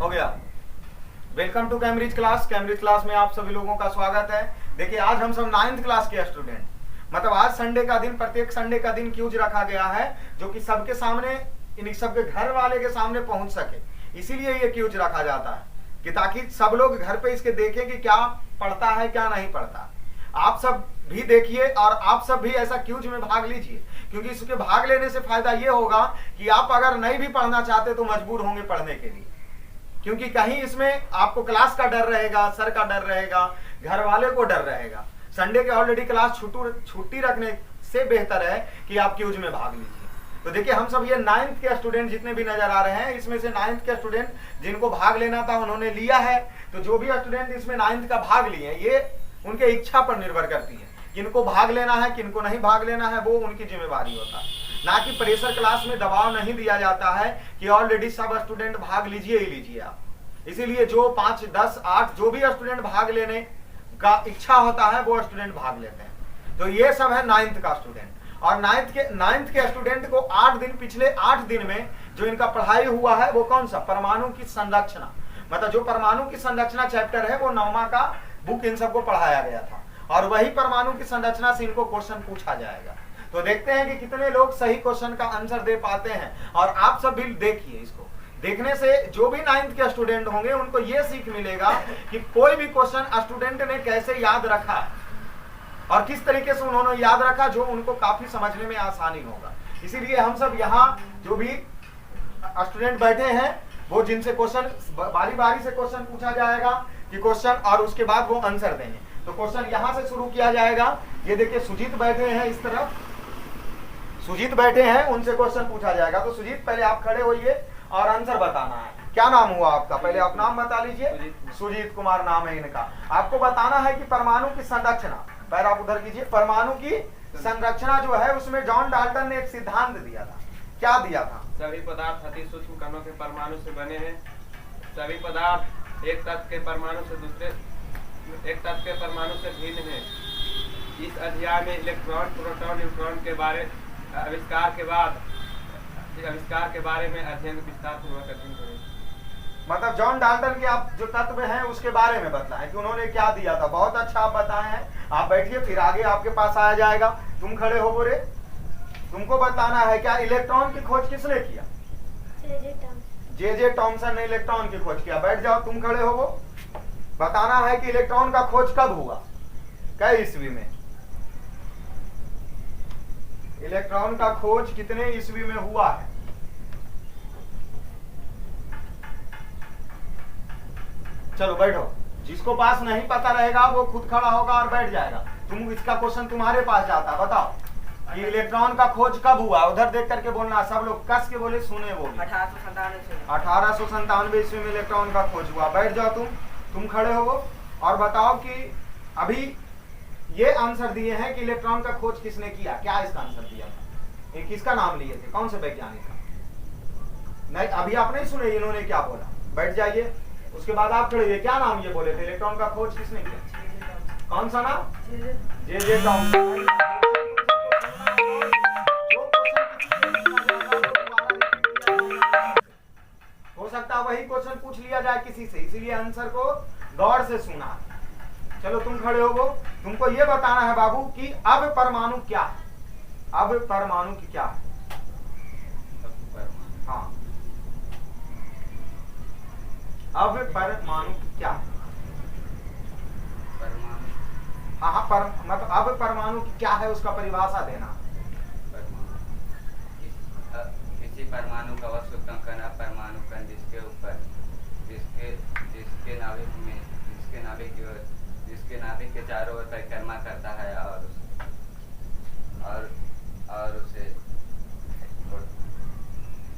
हो गया। Welcome to Cambridge class. Cambridge class में आप सभी लोगों का स्वागत है। देखिए आज हम सब 9th क्लास के स्टूडेंट, मतलब आज संडे का दिन, प्रत्येक संडे का दिन क्यूज रखा गया है जो कि सबके सामने, इन सबके घर वाले के सामने पहुंच सके। इसीलिए ये क्यूज रखा जाता है कि ताकि सब लोग घर पे इसके देखें कि क्या पढ़ता है क्या नहीं पढ़ता। आप सब भी देखिए और आप सब भी ऐसा क्यूज में भाग लीजिए, क्योंकि इसके भाग लेने से फायदा ये होगा कि आप अगर नहीं भी पढ़ना चाहते तो मजबूर होंगे पढ़ने के लिए, क्योंकि कहीं इसमें आपको क्लास का डर रहेगा, सर का डर रहेगा, घर वाले को डर रहेगा। संडे के ऑलरेडी क्लास छुट्टी रखने से बेहतर है कि आप क्यूज में भाग लीजिए। तो देखिए हम सब ये 9th के स्टूडेंट जितने भी नजर आ रहे हैं, इसमें से 9th के स्टूडेंट जिनको भाग लेना था उन्होंने लिया है। तो जो भी स्टूडेंट इसमें 9th का भाग लिए, ये उनके इच्छा पर निर्भर करती है, किनको भाग लेना है किनको नहीं भाग लेना है, वो उनकी जिम्मेवारी होता है। ना कि प्रेशर क्लास में दबाव नहीं दिया जाता है कि ऑलरेडी सब स्टूडेंट भाग लीजिए ही लीजिए आप। इसीलिए जो 5, 10, 8 जो भी स्टूडेंट भाग लेने का इच्छा होता है वो स्टूडेंट भाग लेते हैं। तो ये सब है 9th का स्टूडेंट। और 9th के स्टूडेंट को 8 दिन, पिछले 8 दिन में जो इनका पढ़ाई हुआ है वो कौन सा, परमाणु की संरचना, मतलब जो परमाणु की संरचना चैप्टर है वो 9वां का बुक इन सबको पढ़ाया गया था, और वही परमाणु की संरचना से इनको क्वेश्चन पूछा जाएगा। तो देखते हैं कि कितने लोग सही क्वेश्चन का आंसर दे पाते हैं। और आप सब भी देखिए, इसको देखने से जो भी 9th के स्टूडेंट होंगे उनको ये सीख मिलेगा कि कोई भी क्वेश्चन स्टूडेंट ने कैसे याद रखा और किस तरीके से उन्होंने याद रखा, जो उनको काफी समझने में आसानी होगा। इसीलिए हम सब यहाँ जो भी स्टूडेंट बैठे हैं वो जिनसे क्वेश्चन बारी बारी से क्वेश्चन पूछा जाएगा कि क्वेश्चन, और उसके बाद वो आंसर देंगे। तो क्वेश्चन यहां से शुरू किया जाएगा। ये देखिए सुजीत बैठे हैं, इस तरफ सुजीत बैठे हैं, उनसे क्वेश्चन पूछा जाएगा। तो सुजीत पहले आप खड़े होइए और आंसर बताना है। क्या नाम हुआ आपका, पहले आप नाम बता लीजिए। सुजीत कुमार नाम है इनका। आपको बताना है कि परमाणु की संरचना, पैर आप उधर कीजिए। परमाणु की संरचना जो है उसमें जॉन डाल्टन ने एक सिद्धांत दिया था। क्या दिया था? सभी पदार्थ अति सूक्ष्म कणों के परमाणु से बने हैं। सभी पदार्थ एक तत्व के परमाणु से भिन्न है। इस अध्याय में इलेक्ट्रॉन, प्रोटॉन, न्यूट्रॉन के बारे आविष्कार के बारे में अध्ययन विस्तार पूर्वक अध्ययन करें। मतलब जॉन डाल्टन के आप जो तत्व हैं उसके बारे में बताएं कि उन्होंने क्या दिया था। बहुत अच्छा आप बताए हैं। आप बैठिए, फिर आगे आपके पास आया जाएगा। तुम खड़े हो बोले, तुमको बताना है क्या इलेक्ट्रॉन की खोज किसने किया? जे टॉमसन ने इलेक्ट्रॉन की खोज किया। बैठ जाओ, तुम खड़े हो। वो बताना है कि इलेक्ट्रॉन का खोज कब हुआ, कई ईस्वी में। इलेक्ट्रॉन का खोज कितने ईस्वी में हुआ है? चलो बैठो। जिसको पास नहीं पता रहेगा वो खुद खड़ा होगा और बैठ जाएगा। तुम, इसका क्वेश्चन तुम्हारे पास जाता। बताओ कि इलेक्ट्रॉन का खोज कब हुआ। उधर देख करके बोलना, सब लोग कस के बोले, सुने बोले। 1897 ईस्वी में इलेक्ट्रॉन का खोज हुआ। बैठ जाओ तुम खड़े हो और बताओ कि अभी ये आंसर दिए हैं कि इलेक्ट्रॉन का खोज किसने किया। क्या इसका आंसर दिया था? ये किसका नाम लिए थे, कौन से वैज्ञानिक का? नहीं, अभी आप नहीं सुने इन्होंने क्या बोला। बैठ जाइए, उसके बाद आप खड़े हुए। क्या नाम ये बोले थे, इलेक्ट्रॉन का खोज किसने किया? कौन सा नाम? जे टॉमसन। हो सकता है वही क्वेश्चन पूछ लिया जाए किसी से, इसीलिए आंसर को गौर से सुना। चलो तुम खड़े हो। तुमको ये बताना है बाबू कि अब परमाणु क्या है। अब परमाणु की क्या है? हाँ, अब परमाणु की क्या है? हाँ, मतलब अब परमाणु की क्या है उसका परिभाषा देना। किसी परमाणु का वस्तु कण परमाणु कण जिसके ऊपर जिसके नाभिक के चारों ओर परिक्रमा करता है और उसे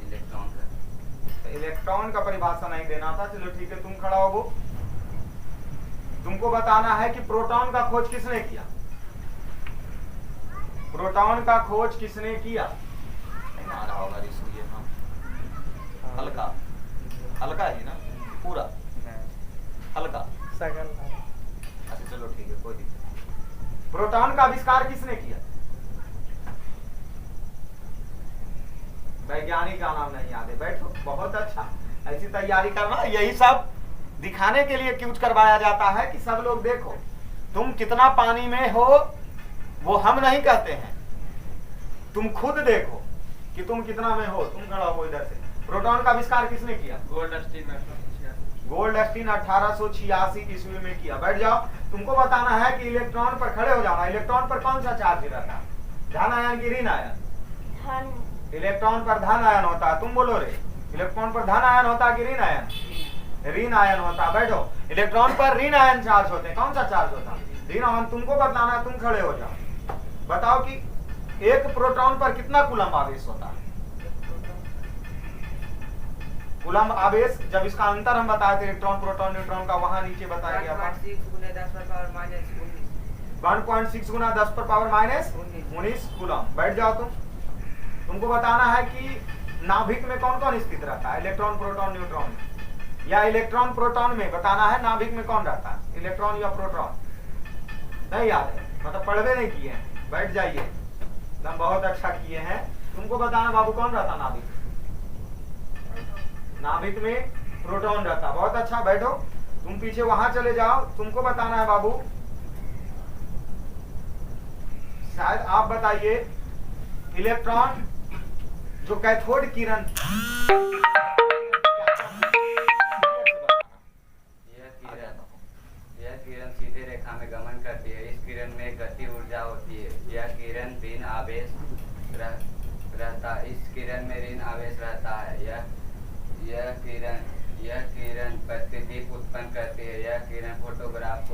इलेक्ट्रॉन का। इलेक्ट्रॉन का परिभाषा नहीं देना था। चलो ठीक है, तुम खड़ा हो। तुमको बताना है कि प्रोटॉन का खोज किसने किया। प्रोटॉन का खोज किसने किया? नहीं आ रहा होगा इसलिए। हाँ, हल्का हल्का ही ना, पूरा हल्का सगल। अच्छा चलो ठीक है, कोई दिक्कत। प्रोटॉन का आविष्कार किसने किया? वैज्ञानिक का नाम नहीं याद है। बैठो, बहुत अच्छा। ऐसी तैयारी करना। यही सब दिखाने के लिए क्यूज करवाया जाता है कि सब लोग देखो तुम कितना पानी में हो, वो हम नहीं कहते हैं, तुम खुद देखो कि तुम कितना में हो। तुम खड़ा हो इधर से। प्रोटॉन का आविष्कार किसने किया? गोल्डस्टीन 1886 ईस्वी में किया। बैठ जाओ। तुमको बताना है कि इलेक्ट्रॉन पर खड़े हो जाना। इलेक्ट्रॉन पर कौन सा चार्ज रहता है? धन आयन की ऋण आयन? इलेक्ट्रॉन पर धन आयन होता है। तुम बोलो रे, इलेक्ट्रॉन पर धन आयन होता है कि ऋण आयन? ऋण आयन होता है। बैठो। इलेक्ट्रॉन पर ऋण आयन चार्ज होते हैं। कौन सा चार्ज होता है? ऋण आयन। तुमको बताना है, तुम खड़े हो जाओ। बताओ कि एक प्रोटॉन पर कितना कूलम्ब आवेश होता है? कूलम्ब आवेश, जब इसका अंतर हम बताए थे इलेक्ट्रॉन प्रोटॉन न्यूट्रॉन का, वहां नीचे बताया गया था 1.6 गुना 10 पर पावर माइनस 19 कूलम्ब। बैठ जाओ तुम। तुमको बताना है कि नाभिक में कौन कौन स्थित रहता है? इलेक्ट्रॉन प्रोटॉन न्यूट्रॉन में, या इलेक्ट्रॉन प्रोटॉन में बताना है नाभिक में कौन रहता है, इलेक्ट्रॉन या प्रोटॉन? नहीं याद है, मतलब पढ़वे नहीं किए हैं। बैठ जाइए, एकदम बहुत अच्छा किए हैं। तुमको बताना बाबू कौन रहता नाभिक? नाभिक में प्रोटॉन रहता। बहुत अच्छा, बैठो। तुम पीछे वहां चले जाओ। तुमको बताना है बाबू, शायद आप बताइए, इलेक्ट्रॉन जो कैथोड किरण यह किरण सीधे रेखा में गमन करती है। इस किरण में गति ऊर्जा होती है। यह किरण ऋण आवेश रहता है। इस किरण में ऋण आवेश रहता है। यह किरण प्रतिदीप उत्पन्न करती है। यह किरण फोटोग्राफ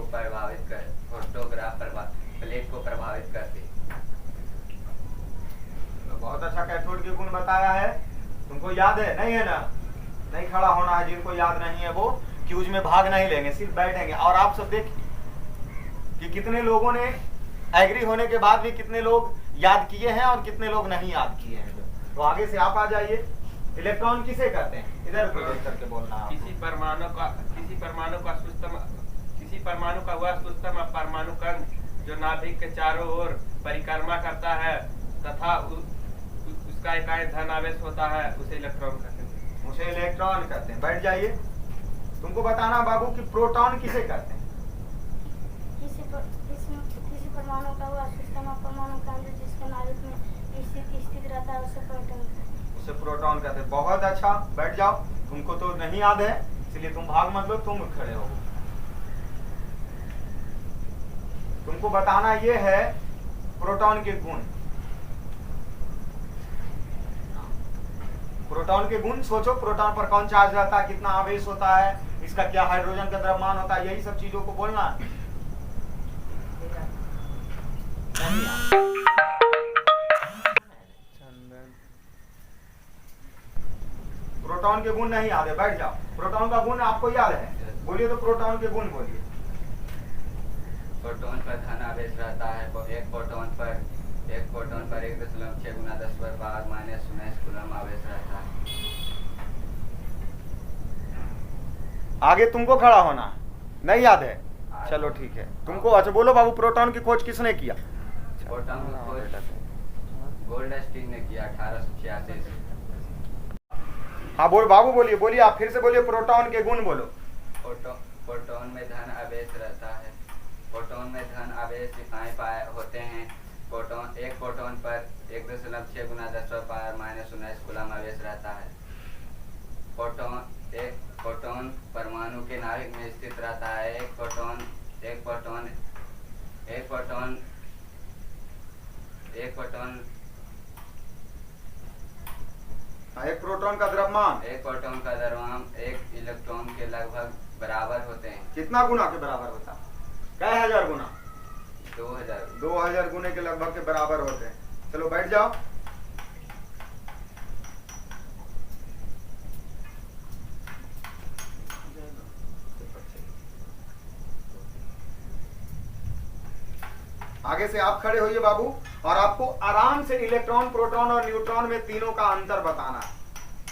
प्लेट को प्रभावित करती है। तो बहुत अच्छा कैथोड के गुण बताया है। तुमको याद है? नहीं है ना? नहीं खड़ा होना है। जिनको याद नहीं है वो क्यूज में भाग नहीं लेंगे, सिर्फ बैठेंगे। और आप सब देखिए कि कितने लोगों ने एग्री होने के बाद भी कितने लोग याद किए हैं और कितने लोग नहीं याद किए हैं। तो आगे से आप आ जाइए। इलेक्ट्रॉन किसे कहते हैं? इधर प्रोजेक्ट करके बोलना है। किसी परमाणु का वह सूक्ष्म परमाणु कण जो नाभिक के चारों ओर परिक्रमा करता है तथा उसका इकाई धन आवेश होता है, उसे इलेक्ट्रॉन कहते हैं। उसे इलेक्ट्रॉन कहते हैं। बैठ जाइए। तुमको बताना बाबू कि प्रोटॉन किसे कहते हैं? किसी परमाणु का वह सूक्ष्म परमाणु कण जिसके नाभिक में स्थित रहता है, उसे प्रोटॉन कहते हैं। उसे प्रोटॉन कहते हैं। बहुत अच्छा, बैठ जाओ। तुमको तो नहीं याद है, इसलिए तुम भाग मत लो, तुम खड़े हो। तुमको बताना ये है प्रोटॉन के गुण। प्रोटॉन के गुण सोचो। प्रोटॉन पर कौन चार्ज रहता है, कितना आवेश होता है, इसका क्या हाइड्रोजन का द्रव्यमान होता है, यही सब चीजों को बोलना है। नहीं यार। प्रोटॉन के गुण नहीं याद है? बैठ जाओ। प्रोटॉन का गुण आपको याद है? बोलिए तो प्रोटॉन के गुण बोलिए। प्रोटॉन पर धन आवेश रहता है। एक प्रोटॉन पर 1.6 गुना 10 पर पावर माइनस 19 कूलम्ब आवेश रहता है। आगे तुमको खड़ा होना नहीं याद है? चलो ठीक है। तुमको अच्छा बोलो बाबू, प्रोटॉन की खोज किसने किया? प्रोटॉन की खोज गोल्डस्टीन ने किया 1886। हाँ बोल बाबू, बोलिए बोलिए, आप फिर से बोलिए। प्रोटॉन के गुण बोलो। प्रोटॉन में धन आवेश रहता है। प्रोटॉन में धन आवेश इकाई होते हैं। एक प्रोटॉन पर 1.6 गुना 10 पर पावर माइनस 19 कूलम्ब आवेश रहता है। प्रोटॉन परमाणु के नाभिक में स्थित रहता है। एक प्रोटॉन का द्रव्यमान, एक इलेक्ट्रॉन के लगभग बराबर होते हैं। कितना गुना के बराबर होता है? कई हजार गुना? 2000 गुने के लगभग के बराबर होते हैं। चलो बैठ जाओ। आगे से आप खड़े होइए बाबू, और आपको आराम से इलेक्ट्रॉन प्रोटॉन और न्यूट्रॉन में तीनों का अंतर बताना है।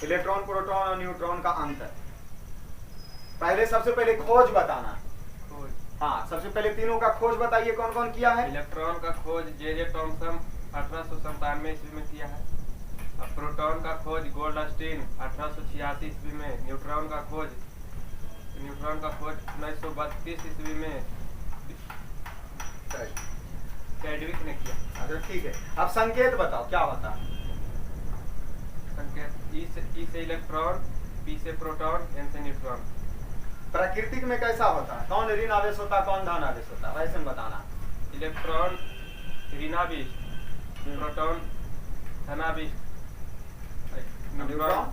इलेक्ट्रॉन प्रोटॉन और न्यूट्रॉन का अंतर पहले, सबसे पहले खोज बताना। हाँ, सबसे पहले तीनों का खोज बताइए, कौन कौन किया है? इलेक्ट्रॉन का खोज जे.जे. थॉमसन 1897 ईस्वी में किया है। अब प्रोटॉन का खोज गोल्डस्टीन 1886 ईस्वी में, न्यूट्रॉन का खोज 1932 ईस्वी में चैडविक ने किया। अच्छा ठीक है, अब संकेत बताओ क्या होता है। संकेत ई से इलेक्ट्रॉन, पी से प्रोटॉन, एन से न्यूट्रॉन। प्राकृतिक में कैसा होता है, कौन ऋण आवेश होता है कौन धन आवेश होता है, वैसे में बताना। इलेक्ट्रॉन ऋणावेश, प्रोटॉन धनावेश, न्यूट्रॉन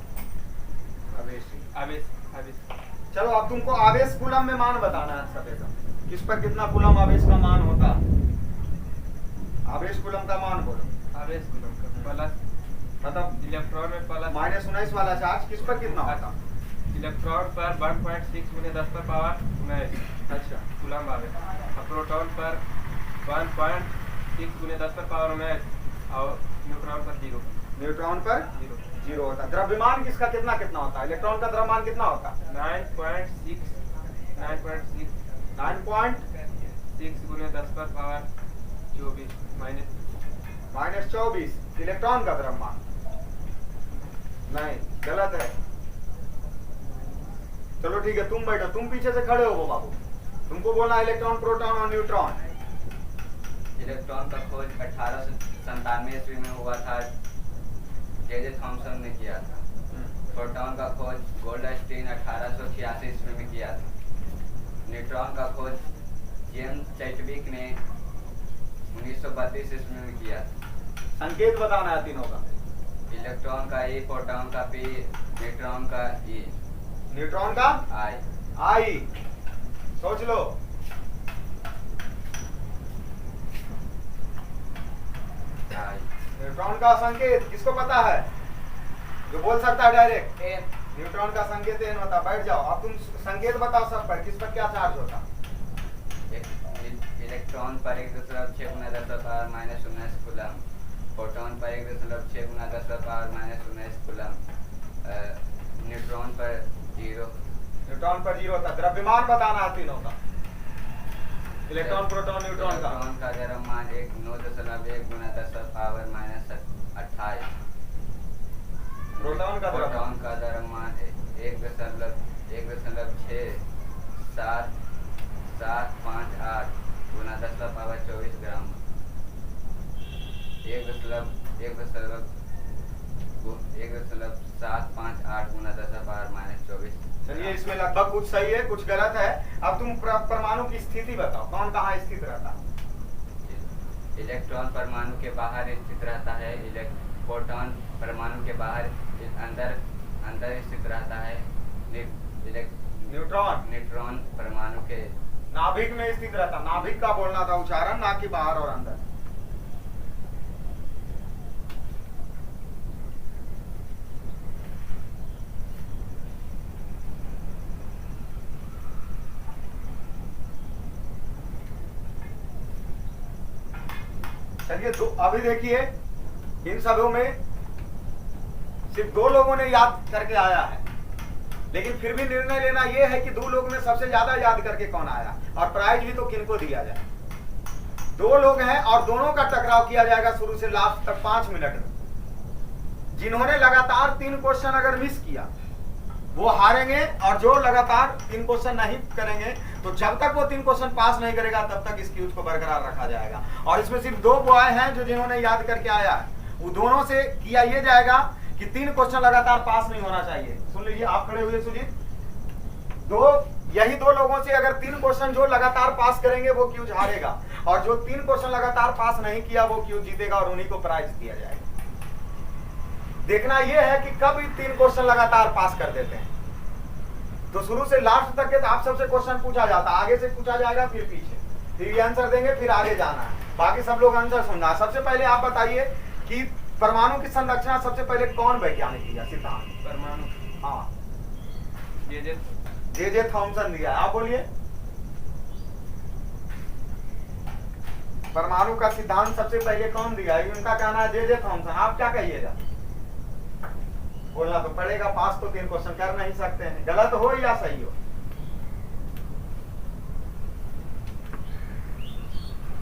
आवेशी। आवेश आवेश। चलो अब तुमको आवेश कूलम में मान बताना है सफेद, किस पर कितना कूलम आवेश का मान होता। आवेश कूलम का मान बोलो। आवेश कूलम का प्लस, मतलब इलेक्ट्रॉन में प्लस -19 वाला चार्ज किस पर कितना होता। इलेक्ट्रॉन पर 1.6 × 10⁻⁹ अच्छा कूलम आवेश, और प्रोटॉन पर 1.6 × 10⁻⁹ और न्यूट्रॉन पर 0। न्यूट्रॉन पर 0 0 होता है। द्रव्यमान किसका कितना कितना होता है, इलेक्ट्रॉन का द्रव्यमान कितना होता है। 9.6 9.6 9.6 × 10⁻24 -24 इलेक्ट्रॉन का द्रव्यमान। नहीं गलत है। चलो ठीक है, तुम बैठो, तुम पीछे से खड़े हो वो बाबू, तुमको बोलना इलेक्ट्रॉन प्रोटॉन और न्यूट्रॉन। इलेक्ट्रॉन का खोज 1897 ईस्वी में हुआ था, जे थॉमसन ने किया था। प्रोटॉन का खोज गोल्डस्टीन 1886 ईस्वी में किया था। न्यूट्रॉन का खोज जेम्स चैडविक ने 1932 ईस्वी में किया था। संकेत बताना है तीनों का। इलेक्ट्रॉन का ई, प्रोटॉन का पी, न्यूट्रॉन का ई, न्यूट्रॉन का आई। आई। सोच लो। आई। न्यूट्रॉन का संकेत किसको पता है, जो बोल सकता है डायरेक्ट। एन। न्यूट्रॉन का संकेत एन होता। बैठ जाओ, अब तुम संकेत बताओ सब पर, किस पर क्या चार्ज होता। इलेक्ट्रॉन पर 1.6 × 10⁻⁻19 कूलम, प्रोटॉन पर 1.6 × 10⁻⁻19 कूलम, न्यूट्रॉन पर 0। न्यूट्रॉन पर 0 होता। द्रव्यमान बताना है तीनों का, इलेक्ट्रॉन प्रोटॉन न्यूट्रॉन का। इलेक्ट्रॉन का द्रव्यमान 9.1 × 10⁻⁻28। प्रोटॉन का द्रव्यमान प्रोटॉन का द्रव्यमान 1.758 × 10⁻24 ग्राम। 1.758 × 10⁻24। चलिए, इसमें लगभग कुछ सही है कुछ गलत है। अब तुम परमाणु की स्थिति बताओ, कौन कहाँ स्थित रहता। इलेक्ट्रॉन परमाणु के बाहर स्थित रहता है। प्रोटॉन परमाणु के बाहर अंदर स्थित रहता है। न्यूट्रॉन परमाणु के नाभिक में स्थित रहता। नाभिक का बोलना था उच्चारण, ना कि बाहर और अंदर। चलिए, अभी देखिए, इन सबों में सिर्फ 2 लोगों ने याद करके आया है, लेकिन फिर भी निर्णय लेना यह है कि 2 लोग में सबसे ज्यादा याद करके कौन आया, और प्राइज भी तो किनको दिया जाए। 2 लोग हैं और दोनों का टकराव किया जाएगा शुरू से लास्ट तक 5 मिनट में। जिन्होंने लगातार 3 क्वेश्चन अगर मिस किया वो हारेंगे, और जो लगातार 3 क्वेश्चन नहीं करेंगे तो जब तक वो 3 क्वेश्चन पास नहीं करेगा तब तक इस क्यूज को बरकरार रखा जाएगा। और इसमें सिर्फ 2 बॉय हैं जो जिन्होंने याद करके आया है, वो दोनों से किया ये जाएगा कि 3 क्वेश्चन लगातार पास नहीं होना चाहिए। सुन लीजिए, आप खड़े हुए सुजीत, यही 2 लोगों से अगर 3 क्वेश्चन जो लगातार पास करेंगे वो क्यूज हारेगा, और जो 3 क्वेश्चन लगातार पास नहीं किया वो क्यूज जीतेगा और उन्हीं को प्राइज दिया जाएगा। देखना यह है कि कब 3 क्वेश्चन लगातार पास कर देते हैं। तो शुरू से लास्ट तक के आप सबसे क्वेश्चन पूछा जाता है, आगे से पूछा जाएगा, फिर पीछे, फिर ये आंसर देंगे, फिर आगे जाना है, बाकी सब लोग आंसर सुनना। सबसे पहले आप बताइए कि परमाणु की संरचना सबसे पहले कौन वैज्ञानिक दिया सिद्धांत। परमाणु, हाँ, जे थॉमसन दिया। आप बोलिए। परमाणु का सिद्धांत सबसे पहले कौन दिया, उनका कहना है जे थॉमसन। आप क्या कहिएगा। बोलना तो पड़ेगा, पास तो 3 क्वेश्चन कर नहीं सकते हैं, गलत हो या सही हो।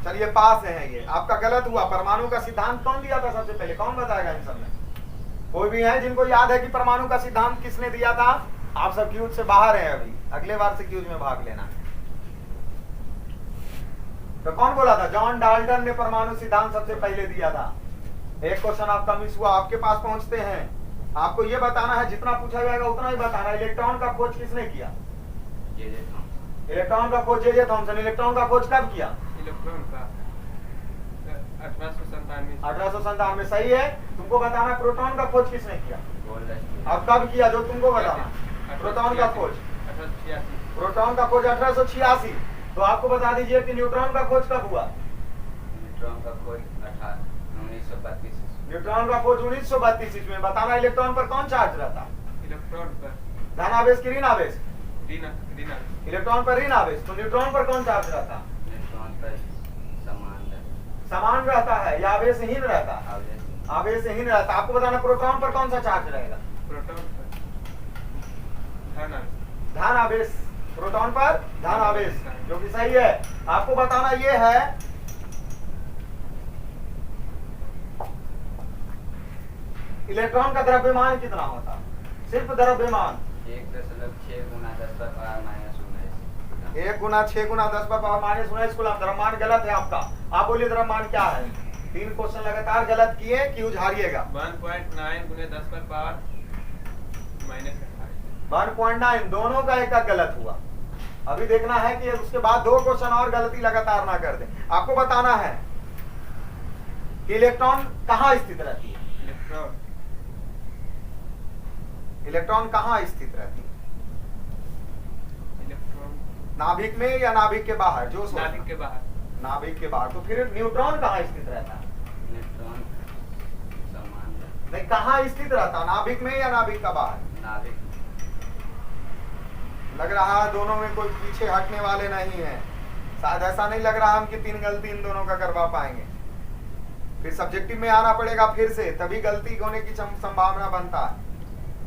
चलिए, पास है ये, आपका गलत हुआ। परमाणु का सिद्धांत कौन दिया था सबसे पहले, कौन बताएगा इन सब में। कोई भी है जिनको याद है कि परमाणु का सिद्धांत किसने दिया था? आप सब क्यूज से बाहर हैं अभी, अगले बार से क्यूज में भाग लेना। तो कौन बोला था? जॉन डाल्टन ने परमाणु सिद्धांत सबसे पहले दिया था। एक क्वेश्चन आपका मिस हुआ, आपके पास पहुंचते हैं। आपको ये बताना है, जितना पूछा जाएगा उतना ही बताना है। इलेक्ट्रॉन का खोज किसने किया? इलेक्ट्रॉन का खोज जे थॉमसन। इलेक्ट्रॉन का खोज कब किया? इलेक्ट्रॉन का 1897। सही है। तुमको बताना है प्रोटॉन का खोज किसने किया? अब कब किया जो तुमको बताना? प्रोटॉन का खोज 1886। प्रोटॉन का खोज 1886। तो आपको बता दीजिए कि न्यूट्रॉन का खोज कब हुआ? न्यूट्रॉन का खोज 1932। न्यूट्रॉन का खोज 1932 ईस्वी में। बताना इलेक्ट्रॉन पर कौन चार्ज रहता? इलेक्ट्रॉन पर धन आवेश की ऋण आवेश? ऋण आवेश। इलेक्ट्रॉन पर ऋण आवेश। तो न्यूट्रॉन पर कौन चार्ज रहता? न्यूट्रॉन पर समान रहता है या आवेशहीन रहता? आवेशहीन रहता। आपको बताना प्रोटॉन पर कौन सा चार्ज रहेगा? प्रोटॉन पर धन आवेश। प्रोटॉन पर धन आवेश, जो कि सही है। आपको बताना ये है इलेक्ट्रॉन का द्रव्यमान कितना होता? सिर्फ द्रव्यमान 1.6 गुना 10 पर पावर माइनस 19। 1 गुना 6 गुना 10 पर पावर माइनस 19 कूलम। द्रव्यमान गलत है आपका। आप बोलिए द्रव्यमान क्या है? 3 क्वेश्चन लगातार गलत किए, क्यूज हारिएगा। 1.9 गुने 10 पर पावर माइनस 1.9, दोनों का एक गलत हुआ। अभी देखना है कि उसके बाद 2 क्वेश्चन और गलती लगातार ना कर दे। आपको बताना है कि इलेक्ट्रॉन कहाँ स्थित रहती है? इलेक्ट्रॉन कहाँ स्थित रहती है? इलेक्ट्रॉन नाभिक में या नाभिक के बाहर? जो नाभिक के बाहर। नाभिक के बाहर। तो फिर न्यूट्रॉन कहाँ स्थित रहता है? न्यूट्रॉन समान नहीं, कहाँ स्थित रहता? नाभिक में या नाभिक का बाहर? नाभिक। लग रहा है दोनों में कोई पीछे हटने वाले नहीं है। शायद ऐसा नहीं लग रहा हम कि 3 गलती इन दोनों का करवा पाएंगे। फिर सब्जेक्टिव में आना पड़ेगा फिर से, तभी गलती होने की संभावना बनता है।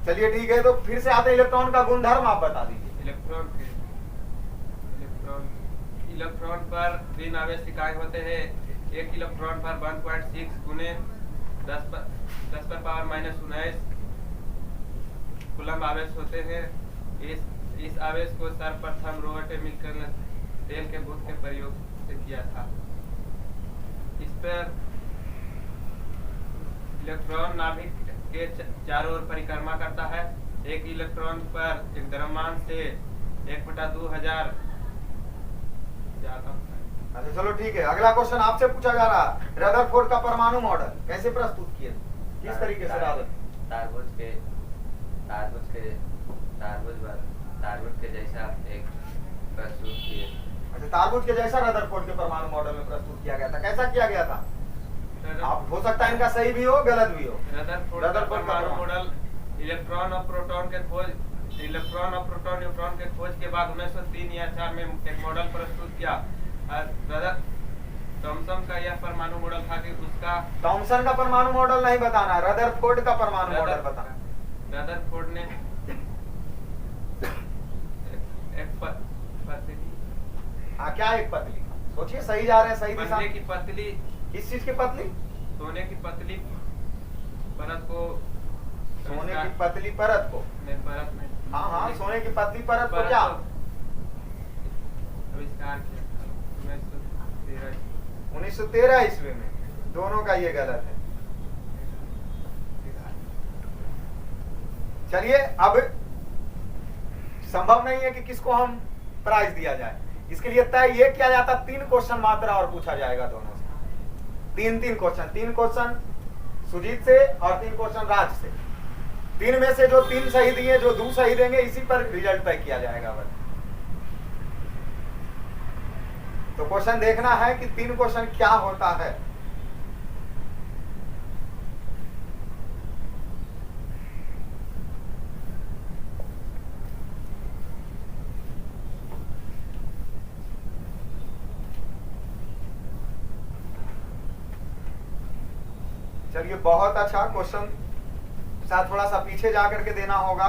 चलिए ठीक है, तो फिर से आते इलेक्ट्रॉन का गुणधर्म आप बता दीजिए। इलेक्ट्रॉन पर ऋण आवेश इकाई होते हैं। 1 इलेक्ट्रॉन पर 1.6 गुने 10 पर पावर माइनस 19 कूलम आवेश होते हैं। इस आवेश को सर्वप्रथम रॉबर्ट मिल्टन ने तेल के बूंद के प्रयोग से किया था। इस पर इलेक्ट्रॉन नाभिक के चारों ओर परिक्रमा करता है। 1 इलेक्ट्रॉन पर एक द्रव्यमान से 1/2000 ज्यादा होता है। अच्छा चलो ठीक है, अगला क्वेश्चन आपसे पूछा जा रहा है। रदरफोर्ड का परमाणु मॉडल कैसे प्रस्तुत किए? किस तरीके से? तारबुज के जैसा एक प्रस्तुत किए। अच्छा, तारबुज के जैसा रदरफोर्ड के परमाणु मॉडल में प्रस्तुत किया गया था। कैसा किया गया था? आप हो सकता है इनका सही भी हो गलत भी हो। रदरफोर्ड का परमाणु मॉडल इलेक्ट्रॉन और प्रोटॉन न्यूट्रॉन के खोज के बाद 1903 या 4 में एक मॉडल प्रस्तुत किया। थॉमसन का यह परमाणु मॉडल था कि उसका थॉमसन का परमाणु मॉडल नहीं बताना, रदरफोर्ड का परमाणु मॉडल बताना। रदरफोर्ड ने एक पतली, क्या एक पतली? सोचिए, सही जा रहे हैं, सही दिशा। की पतली, किस चीज की पतली? सोने की पतली परत को, सोने की पतली परत को, नहीं परत नहीं, हाँ हाँ, सोने की पतली परत को क्या आविष्कार किया 1913 ईस्वी में। दोनों का ये गलत है। चलिए, अब संभव नहीं है कि किसको हम प्राइज दिया जाए। इसके लिए तय ये किया जाता 3 क्वेश्चन मात्र और पूछा जाएगा दोनों से। 3 क्वेश्चन, 3 क्वेश्चन सुजीत से और 3 क्वेश्चन राज से। 3 में से जो 3 सही दिए, जो 2 सही देंगे, इसी पर रिजल्ट तय किया जाएगा। बस तो क्वेश्चन देखना है कि 3 क्वेश्चन क्या होता है। चलिए, बहुत अच्छा क्वेश्चन। शायद थोड़ा सा पीछे जाकर के देना होगा,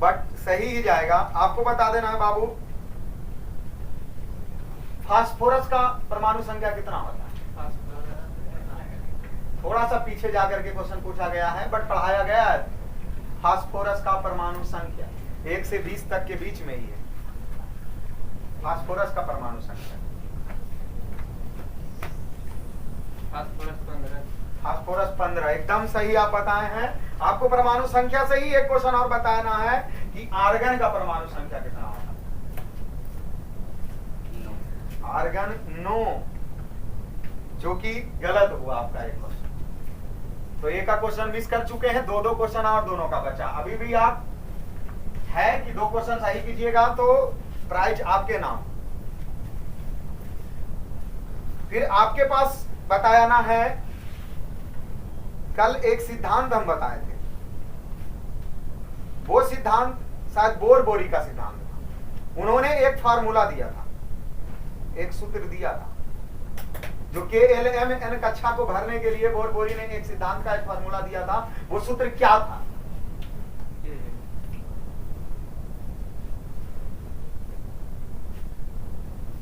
बट सही ही जाएगा। आपको बता देना है बाबू, फास्फोरस का परमाणु संख्या कितना होता है? थोड़ा सा पीछे जाकर के क्वेश्चन पूछा गया है, बट पढ़ाया गया है। फास्फोरस का परमाणु संख्या 1 से 20 तक के बीच में ही है। फास्फोरस का परमाणु संख्या फास्फोरस 15, एकदम सही आप बताए हैं। आपको परमाणु संख्या से ही एक क्वेश्चन और बताना है कि आर्गन का परमाणु संख्या कितना होगा। आर्गन 9, जो कि गलत हुआ आपका एक क्वेश्चन। तो एक का क्वेश्चन मिस कर चुके हैं, दो क्वेश्चन और दोनों का बचा। अभी भी आप है कि 2 क्वेश्चन सही कीजिएगा तो प्राइज आपके नाम। फिर आपके पास बताना है, कल एक सिद्धांत हम बताए थे, वो सिद्धांत शायद बोर-बोरी का सिद्धांत था। उन्होंने एक फार्मूला दिया था, एक सूत्र दिया था, जो KLMN कक्षा को भरने के लिए बोर-बोरी ने एक सिद्धांत का एक फार्मूला दिया था। वो सूत्र क्या था?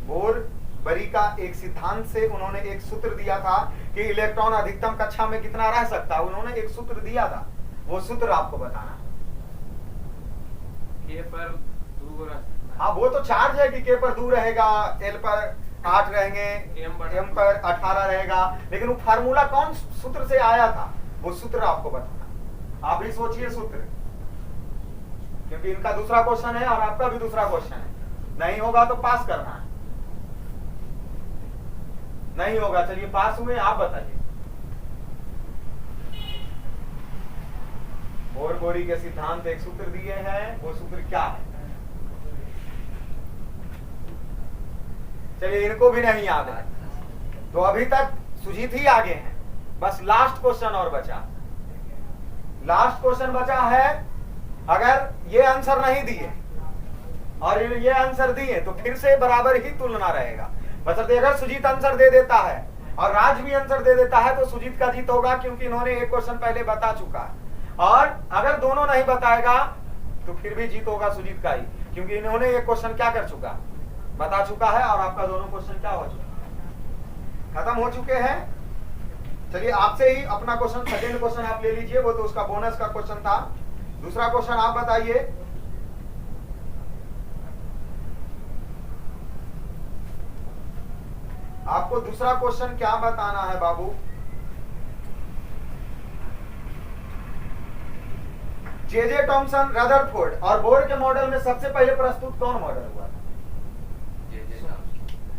बोर-बोरी का एक सिद्धांत से उन्होंने एक सूत्र दिया था कि इलेक्ट्रॉन अधिकतम कक्षा में कितना रह सकता है। उन्होंने एक सूत्र दिया था, वो सूत्र आपको बताना। K पर 2 हाँ, वो तो चार्ज है कि K पर 2 रहेगा, L पर 8 रहेंगे, M पर 18 रहेगा, लेकिन वो फार्मूला कौन सूत्र से आया था, वो सूत्र आपको बताना। आप भी सोचिए सूत्र, क्योंकि इनका दूसरा क्वेश्चन है और आपका भी दूसरा क्वेश्चन है। नहीं होगा तो पास करना है, नहीं होगा चलिए पास हुए, आप बताइए। बोर-बोरी के सिद्धांत एक सूत्र दिए हैं, वो सूत्र क्या है? चलिए इनको भी नहीं याद है, तो अभी तक सुजीत ही आगे हैं। बस लास्ट क्वेश्चन और बचा। लास्ट क्वेश्चन बचा है, अगर ये आंसर नहीं दिए और ये आंसर दिए तो फिर से बराबर ही तुलना रहेगा। बशर्ते अगर सुजीत आंसर दे देता है और राज भी आंसर दे देता है तो सुजीत का जीत होगा, क्योंकि इन्होंने एक क्वेश्चन पहले बता चुका है। और अगर दोनों नहीं बताएगा तो फिर भी जीत होगा सुजीत का ही, क्योंकि इन्होंने एक क्वेश्चन क्या कर चुका, बता चुका है, और आपका दोनों क्वेश्चन क्या हो चुका, खत्म हो चुके हैं। चलिए आपसे ही अपना क्वेश्चन, सेकंड क्वेश्चन आप ले लीजिए, वो तो उसका बोनस का क्वेश्चन था। दूसरा क्वेश्चन आप बताइए। आपको दूसरा क्वेश्चन क्या बताना है बाबू? जे टॉमसन, रदरफोर्ड और बोर के मॉडल में सबसे पहले प्रस्तुत कौन मॉडल हुआ था?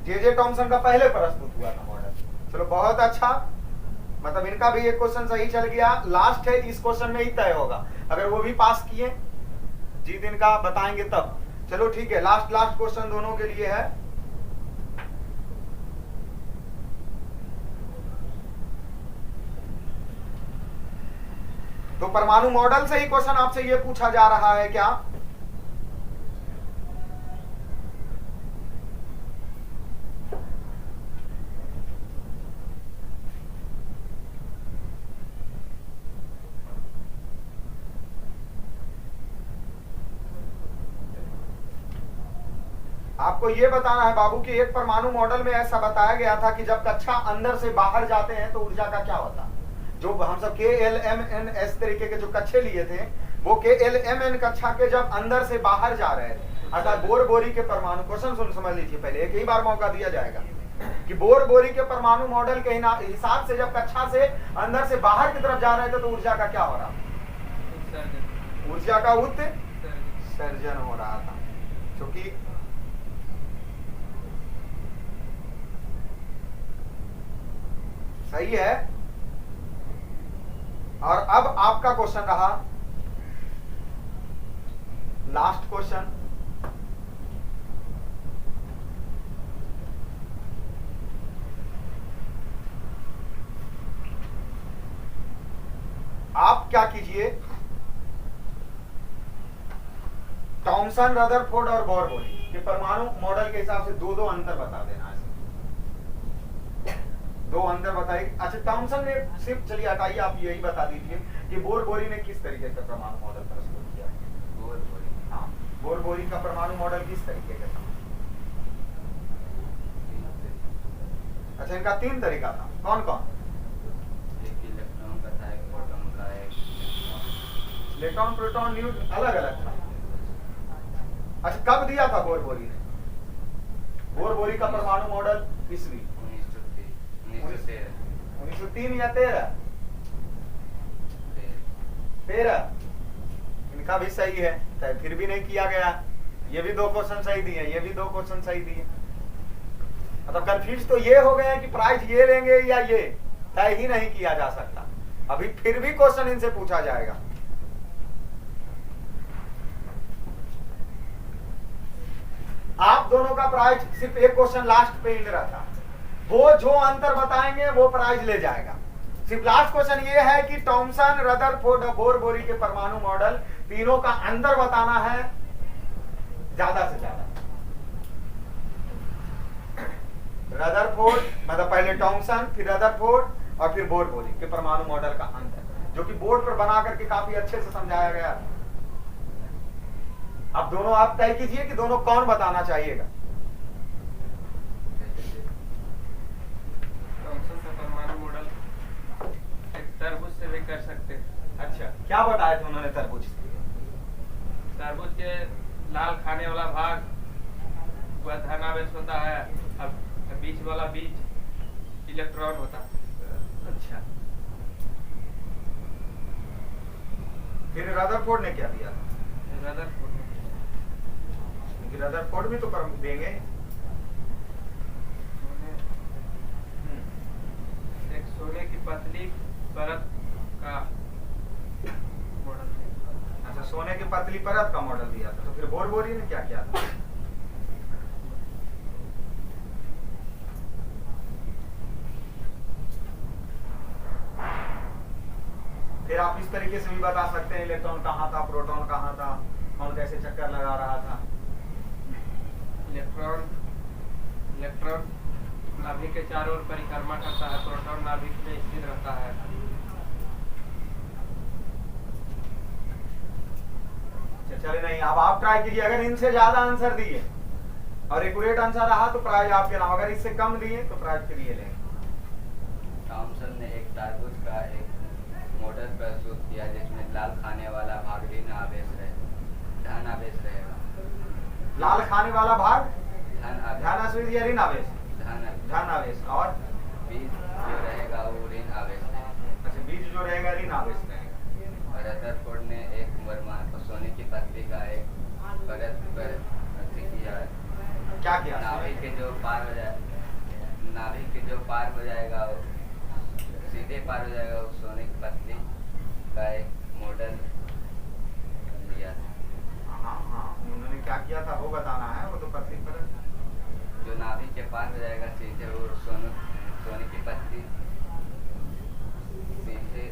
जे टॉमसन का पहले प्रस्तुत हुआ था मॉडल। चलो बहुत अच्छा, मतलब इनका भी एक क्वेश्चन सही चल गया। लास्ट है, इस क्वेश्चन में ही तय होगा। अगर वो भी पास किए, जीत इनका बताएंगे तब। चलो ठीक है, लास्ट क्वेश्चन दोनों के लिए है। तो परमाणु मॉडल से ही क्वेश्चन आपसे यह पूछा जा रहा है क्या? आपको यह बताना है बाबू कि एक परमाणु मॉडल में ऐसा बताया गया था कि जब कक्षा अंदर से बाहर जाते हैं तो ऊर्जा का क्या होता है। जो हम सब KLMNS तरीके के जो कक्षे लिए थे, वो KLMN कक्षा के जब अंदर से बाहर जा रहे थे, अर्थात बोर-बोरी के परमाणु, क्वेश्चन समझ लीजिए पहले, एक ही बार मौका दिया जाएगा कि बोर-बोरी के परमाणु मॉडल के हिसाब से जब कक्षा से अंदर से बाहर की तरफ जा रहे थे तो ऊर्जा का क्या हो रहा था? ऊर्जा का उत्सर्जन हो रहा था, क्योंकि सही है। और अब आपका क्वेश्चन रहा लास्ट क्वेश्चन। आप क्या कीजिए, टॉमसन, रदरफोर्ड और बोर-बोरी के परमाणु मॉडल के हिसाब से दो अंतर बता देना है। दो अंतर बताइए। अच्छा, टॉमसन ने सिर्फ, चलिए हटाइए, आप यही बता दीजिए कि बोर-बोरी ने किस तरीके का परमाणु मॉडल प्रस्तुत किया है। बोर-बोरी, हाँ, बोर-बोरी का परमाणु मॉडल किस तरीके का था? अच्छा, इनका 3 तरीका था, कौन कौन? एक इलेक्ट्रॉन प्रोटॉन न्यूट्रॉन अलग अलग था। अच्छा, कब दिया था बोर-बोरी ने? बोर-बोरी का परमाणु मॉडल ईस्वी 1903 या 13? इनका भी सही है, तो फिर भी नहीं किया गया। ये भी 2 क्वेश्चन सही दिए, ये भी 2 क्वेश्चन सही दिए। मतलब कंफ्यूज तो ये हो गए हैं कि प्राइज ये लेंगे या ये, तय ही नहीं किया जा सकता। अभी फिर भी क्वेश्चन इनसे पूछा जाएगा। आप दोनों का प्राइज सिर्फ एक क्वेश्चन लास्ट पे इन रहता, वो जो अंतर बताएंगे वो प्राइज ले जाएगा। सिर्फ लास्ट क्वेश्चन ये है कि थॉमसन, रदरफोर्ड और बोर-बोरी के परमाणु मॉडल तीनों का अंतर बताना है ज्यादा से ज्यादा। रदरफोर्ड मतलब पहले थॉमसन, फिर रदरफोर्ड और फिर बोर-बोरी के परमाणु मॉडल का अंतर, जो कि बोर्ड पर बना करके काफी अच्छे से समझाया गया। अब दोनों आप तय कीजिए कि दोनों कौन बताना चाहिएगा। थॉमसन का परमाणु मॉडल एक तरबूज से भी कर सकते हैं। अच्छा, क्या बताया थे उन्होंने तरबूज? तरबूज के लाल खाने वाला भाग वह धनावेश होता है, अब बीच वाला बीज इलेक्ट्रॉन होता है। अच्छा, फिर रदरफोर्ड ने क्या दिया? रदरफोर्ड रदरफोर्ड भी तो देंगे। एक सोने की पतली परत का मॉडल। अच्छा, सोने की पतली परत का मॉडल दिया था। तो फिर बोर-बोरी ने क्या किया था? फिर आप इस तरीके से भी बता सकते हैं इलेक्ट्रॉन कहाँ था, प्रोटॉन कहाँ था, कौन कैसे चक्कर लगा रहा था। इलेक्ट्रॉन नाभिक के चारों ओर परिक्रमा करता है, प्रोटॉन नाभिक में स्थिर रहता है। चले नहीं, अब आप ट्राई कीजिए। अगर इनसे ज्यादा आंसर दिए और एक्यूरेट आंसर रहा तो प्राइज आपके नाम, अगर इससे कम दिए तो प्राइज फिर ये लेंगे। थॉमसन ने एक तरबूज का एक मॉडल प्रस्तुत किया जिसमें लाल खाने वाला भाग धन आवेश रहेगा। लाल खाने वाला भाग धन आवेश या ऋण आवेश? धन आवेश। और बीज जो रहेगा वो ऋण आवेश रहेगा। अच्छा, बीज जो रहेगा ऋण आवेश रहेगा। रदरफोर्ड ने एक परमाणु सोने की पतली का एक परत पर किया। क्या किया? नाभिक के जो पार हो जाएगा वो सीधे पार हो जाएगा, उस सोने की पतली का एक मॉडल दिया। हाँ, उन्होंने क्या किया था वो बताना है। वो तो पतली परत जो नाभिक के पार हो जाएगा सीधे, वो सोने की पतली सीधे।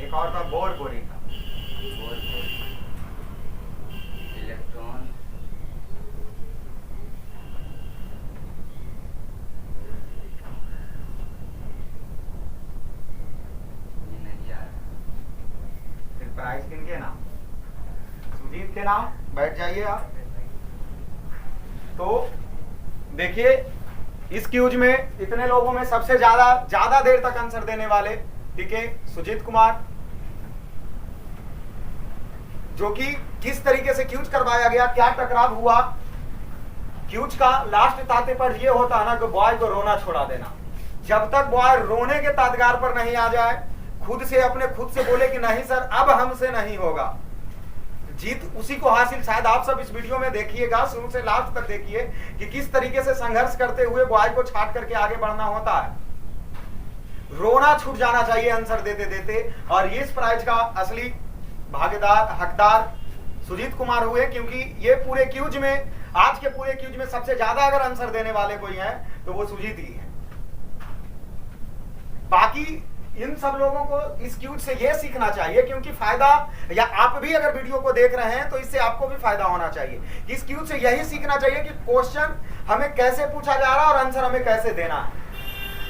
एक और था बोर-बोरी का। इलेक्ट्रॉन नहीं आ रहा। फिर प्राइज किनके नाम? सुजीत के नाम। बैठ जाइए आप। तो देखिए, इस क्यूज में इतने लोगों में सबसे ज्यादा देर तक आंसर देने वाले, ठीक है, सुजीत कुमार, जो कि किस तरीके से क्यूज करवाया गया, क्या टकराव हुआ। क्यूज का लास्ट ताते पर यह होता है ना कि बॉय को रोना छोड़ा देना। जब तक बॉय रोने के तादगार पर नहीं आ जाए, खुद से बोले कि नहीं सर अब हमसे नहीं होगा, जीत उसी को हासिल। शायद आप सब इस वीडियो में देखिएगा, शुरू से लास्ट तक देखिए कि किस तरीके से संघर्ष करते हुए बॉय को छाट करके आगे बढ़ना होता है। रोना छूट जाना चाहिए आंसर देते देते। और इस प्राइज का असली भागीदार, हकदार सुजीत कुमार हुए, क्योंकि ये पूरे क्यूज में, आज के पूरे क्यूज में सबसे ज्यादा अगर आंसर देने वाले कोई हैं तो वो सुजीत ही है। बाकी इन सब लोगों को इस क्यूज से ये सीखना चाहिए, क्योंकि फायदा, या आप भी अगर वीडियो को देख रहे हैं तो इससे आपको भी फायदा होना चाहिए। इस क्यूज से यही सीखना चाहिए कि क्वेश्चन हमें कैसे पूछा जा रहा है और आंसर हमें कैसे देना है।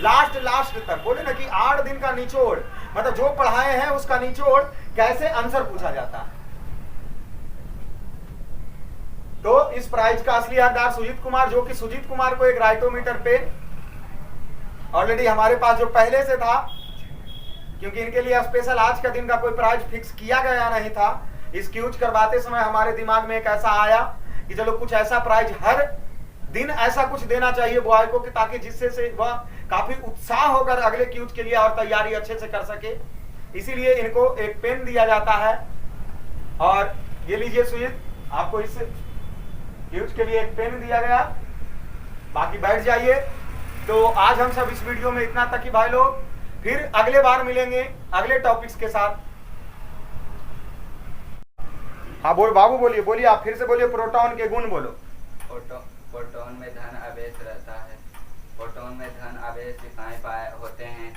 लास्ट तक बोले ना कि 8 दिन का निचोड़, मतलब जो पढ़ाए हैं उसका निचोड़, कैसे आंसर पूछा जाता है। तो इस प्राइज का असली हकदार सुजीत कुमार, जो कि सुजीत कुमार को एक राइटोमीटर पे ऑलरेडी हमारे पास जो पहले से था क्योंकि इनके लिए स्पेशल आज का दिन का कोई प्राइज फिक्स किया गया नहीं था। इस क्यूज करवाते समय हमारे दिमाग में एक ऐसा आया कि चलो कुछ ऐसा प्राइज हर दिन ऐसा कुछ देना चाहिए बॉय को कि ताकि जिससे से वह काफी उत्साह होकर अगले क्यूज के लिए और तैयारी अच्छे से कर सके। इसीलिए इनको एक पेन दिया जाता है और ये लीजिए सुजीत, आपको इस क्यूज के लिए एक पेन दिया गया। बाकी बैठ जाइए। तो आज हम सब इस वीडियो में इतना तक ही भाई लोग, फिर अगले बार मिलेंगे अगले टॉपिक्स के साथ। हाँ बोल बाबू, बोलिए बोलिए, आप फिर से बोलिए, प्रोटॉन के गुण बोलो। प्रोटॉन में धन आवेश रहता है। प्रोटॉन में धन आवेश इकाई पाए होते हैं।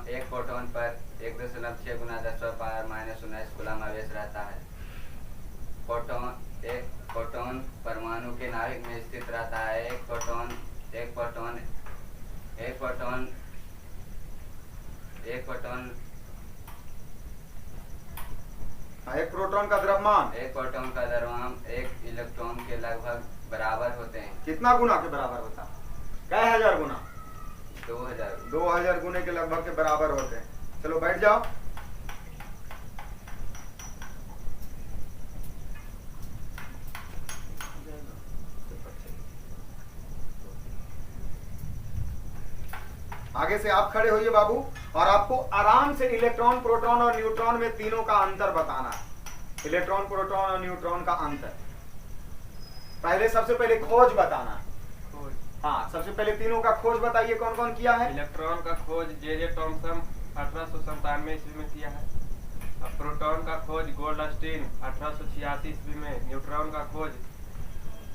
एक प्रोटॉन पर 1.6 गुना 10⁻⁻19 कूलम आवेश रहता है। एक प्रोटॉन परमाणु के नाभिक में स्थित रहता है। एक प्रोटॉन का द्रव्यमान, एक प्रोटॉन का द्रव्यमान एक इलेक्ट्रॉन के लगभग बराबर होते हैं। कितना गुना के बराबर होता है? कई हजार गुना? 2000 गुने के लगभग के बराबर होते हैं। चलो बैठ जाओ। आगे से आप खड़े होइए बाबू, और आपको आराम से इलेक्ट्रॉन, प्रोटॉन और न्यूट्रॉन में तीनों का अंतर बताना है। इलेक्ट्रॉन, प्रोटॉन और न्यूट्रॉन का अंतर पहले, सबसे पहले खोज बताना है। हाँ, सबसे पहले तीनों का खोज बताइए, कौन कौन किया है? इलेक्ट्रॉन का खोज जे टॉमसन 1897 ईस्वी में किया है। अब प्रोटॉन का खोज गोल्डस्टीन 1886 ईस्वी में। न्यूट्रॉन का खोज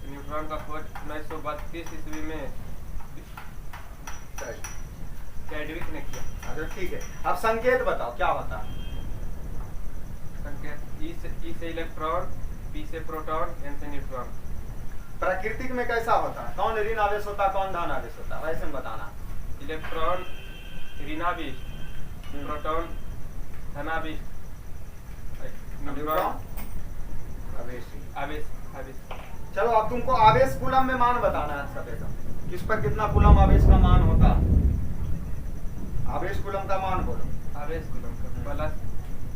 1932 ईस्वी में चैडविक ने किया। अच्छा ठीक है, अब संकेत बताओ क्या होता है? संकेत ई से इलेक्ट्रॉन, पी से प्रोटॉन, एन से न्यूट्रॉन। प्राकृतिक में कैसा होता है? कौन ऋण आवेश होता है, कौन धन आवेश होता है, वैसे में बताना। इलेक्ट्रॉन ऋणावेश, प्रोटॉन धनावेश, न्यूट्रॉन आवेश। चलो अब तुमको आवेश कूलम में मान बताना है सब एकदम। किस पर कितना कूलम आवेश का मान होता है? आवेश कूलम का मान बोलो। आवेश कूलम का प्लस,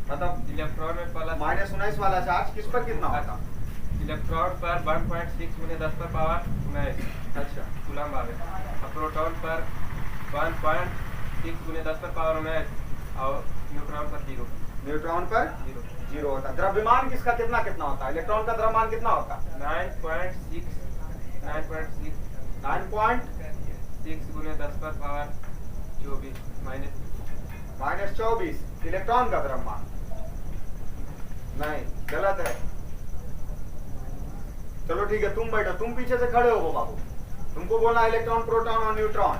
मतलब इलेक्ट्रॉन में प्लस -19 वाला चार्ज किस पर कितना होता? इलेक्ट्रॉन पर 1.6 × 10⁻⁹ अच्छा, कूलम आवेश। और प्रोटॉन पर 1.6 × 10⁻⁹ और न्यूट्रॉन पर 0। न्यूट्रॉन पर 0 होता है। द्रव्यमान किसका कितना कितना होता है? इलेक्ट्रॉन का द्रव्यमान कितना होता है? 9.6 × 10⁻24 -24 इलेक्ट्रॉन का द्रव्यमान। नहीं, गलत है। चलो ठीक है, तुम बैठो, तुम पीछे से खड़े हो बाबू, तुमको बोलना इलेक्ट्रॉन, प्रोटॉन और न्यूट्रॉन।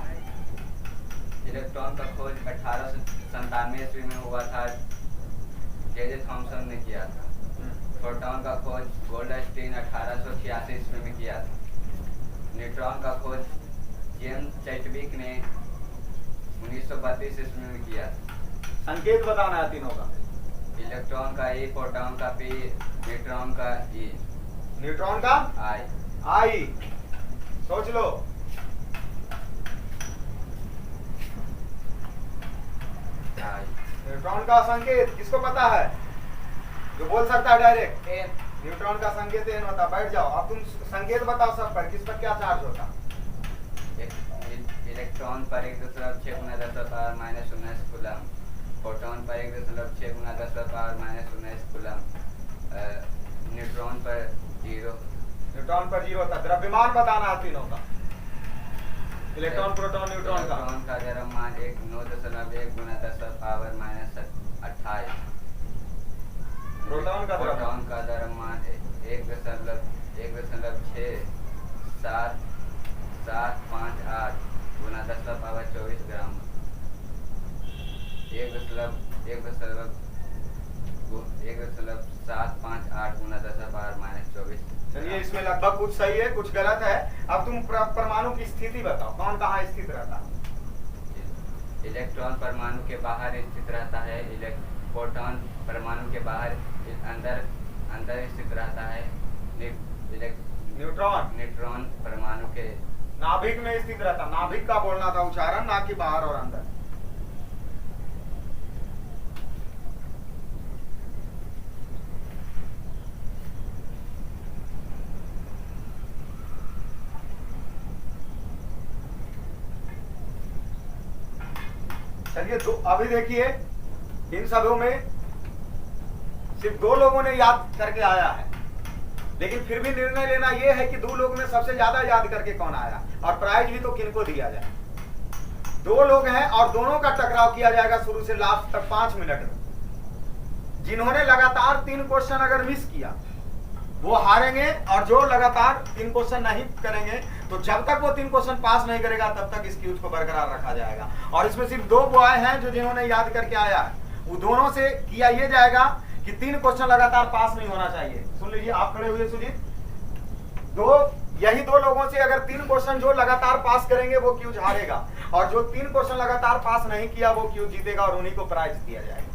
इलेक्ट्रॉन का खोज 1897 ईस्वी में हुआ था, जे थॉमसन ने किया था। प्रोटॉन का खोज गोल्डस्टीन 1886 ईस्वी में किया था। न्यूट्रॉन का खोज जेम्स चैडविक ने 1932 ईस्वी में किया था। संकेत बताना है तीनों का। इलेक्ट्रॉन का ई, प्रोटॉन का पी, न्यूट्रॉन का ई, न्यूट्रॉन का आई। सोच लो। न्यूट्रॉन का संकेत किसको पता है? जो बोल सकता है डायरेक्ट? न्यूट्रॉन का संकेत एन होता। बैठ जाओ। अब तुम संकेत बताओ सब पर, किस पर क्या चार्ज होता? इलेक्ट्रॉन पर 1.6 × 10⁻⁻19 कूलम। प्रोटॉन पर 1.6 × 10⁻⁻19 कूलम। न्यूट्रॉन पर 0। न्यूट्रॉन पर 0 होता। द्रव्यमान बताना है तीनों का, इलेक्ट्रॉन, प्रोटॉन, न्यूट्रॉन का। इलेक्ट्रॉन का द्रव्यमान 9.1 × 10⁻⁻28। प्रोटॉन का द्रव्यमान 1.6758 × 10⁻24 ग्राम। 1.758 × 10⁻24। चलिए, इसमें लगभग कुछ सही है, कुछ गलत है। अब तुम परमाणु की स्थिति बताओ, कौन कहाँ स्थित रहता है? इलेक्ट्रॉन परमाणु के बाहर स्थित रहता है। प्रोटॉन परमाणु के बाहर अंदर स्थित रहता है। न्यूट्रॉन परमाणु के नाभिक में स्थित रहता। नाभिक का बोलना था उच्चारण, ना कि बाहर और अंदर। चलिए दो, अभी देखिए इन सबों में सिर्फ 2 लोगों ने याद करके आया है, लेकिन फिर भी निर्णय लेना यह है कि 2 लोग में सबसे ज्यादा याद करके कौन आया और प्राइज भी तो किनको दिया जाए। 2 लोग हैं और दोनों का टकराव किया जाएगा शुरू से लास्ट तक 5 मिनट में। जिन्होंने लगातार 3 क्वेश्चन अगर मिस किया वो हारेंगे, और जो लगातार 3 क्वेश्चन नहीं करेंगे तो जब तक वो 3 क्वेश्चन पास नहीं करेगा तब तक इस क्यूज को बरकरार रखा जाएगा। और इसमें सिर्फ 2 बॉय हैं जो जिन्होंने याद करके आया है, वो दोनों से किया ये जाएगा कि 3 क्वेश्चन लगातार पास नहीं होना चाहिए। सुन लीजिए, आप खड़े हुए सुजीत, यही 2 लोगों से अगर 3 क्वेश्चन जो लगातार पास करेंगे वो क्यूज हारेगा, और जो 3 क्वेश्चन लगातार पास नहीं किया वो क्यूज जीतेगा और उन्हीं को प्राइज दिया जाएगा।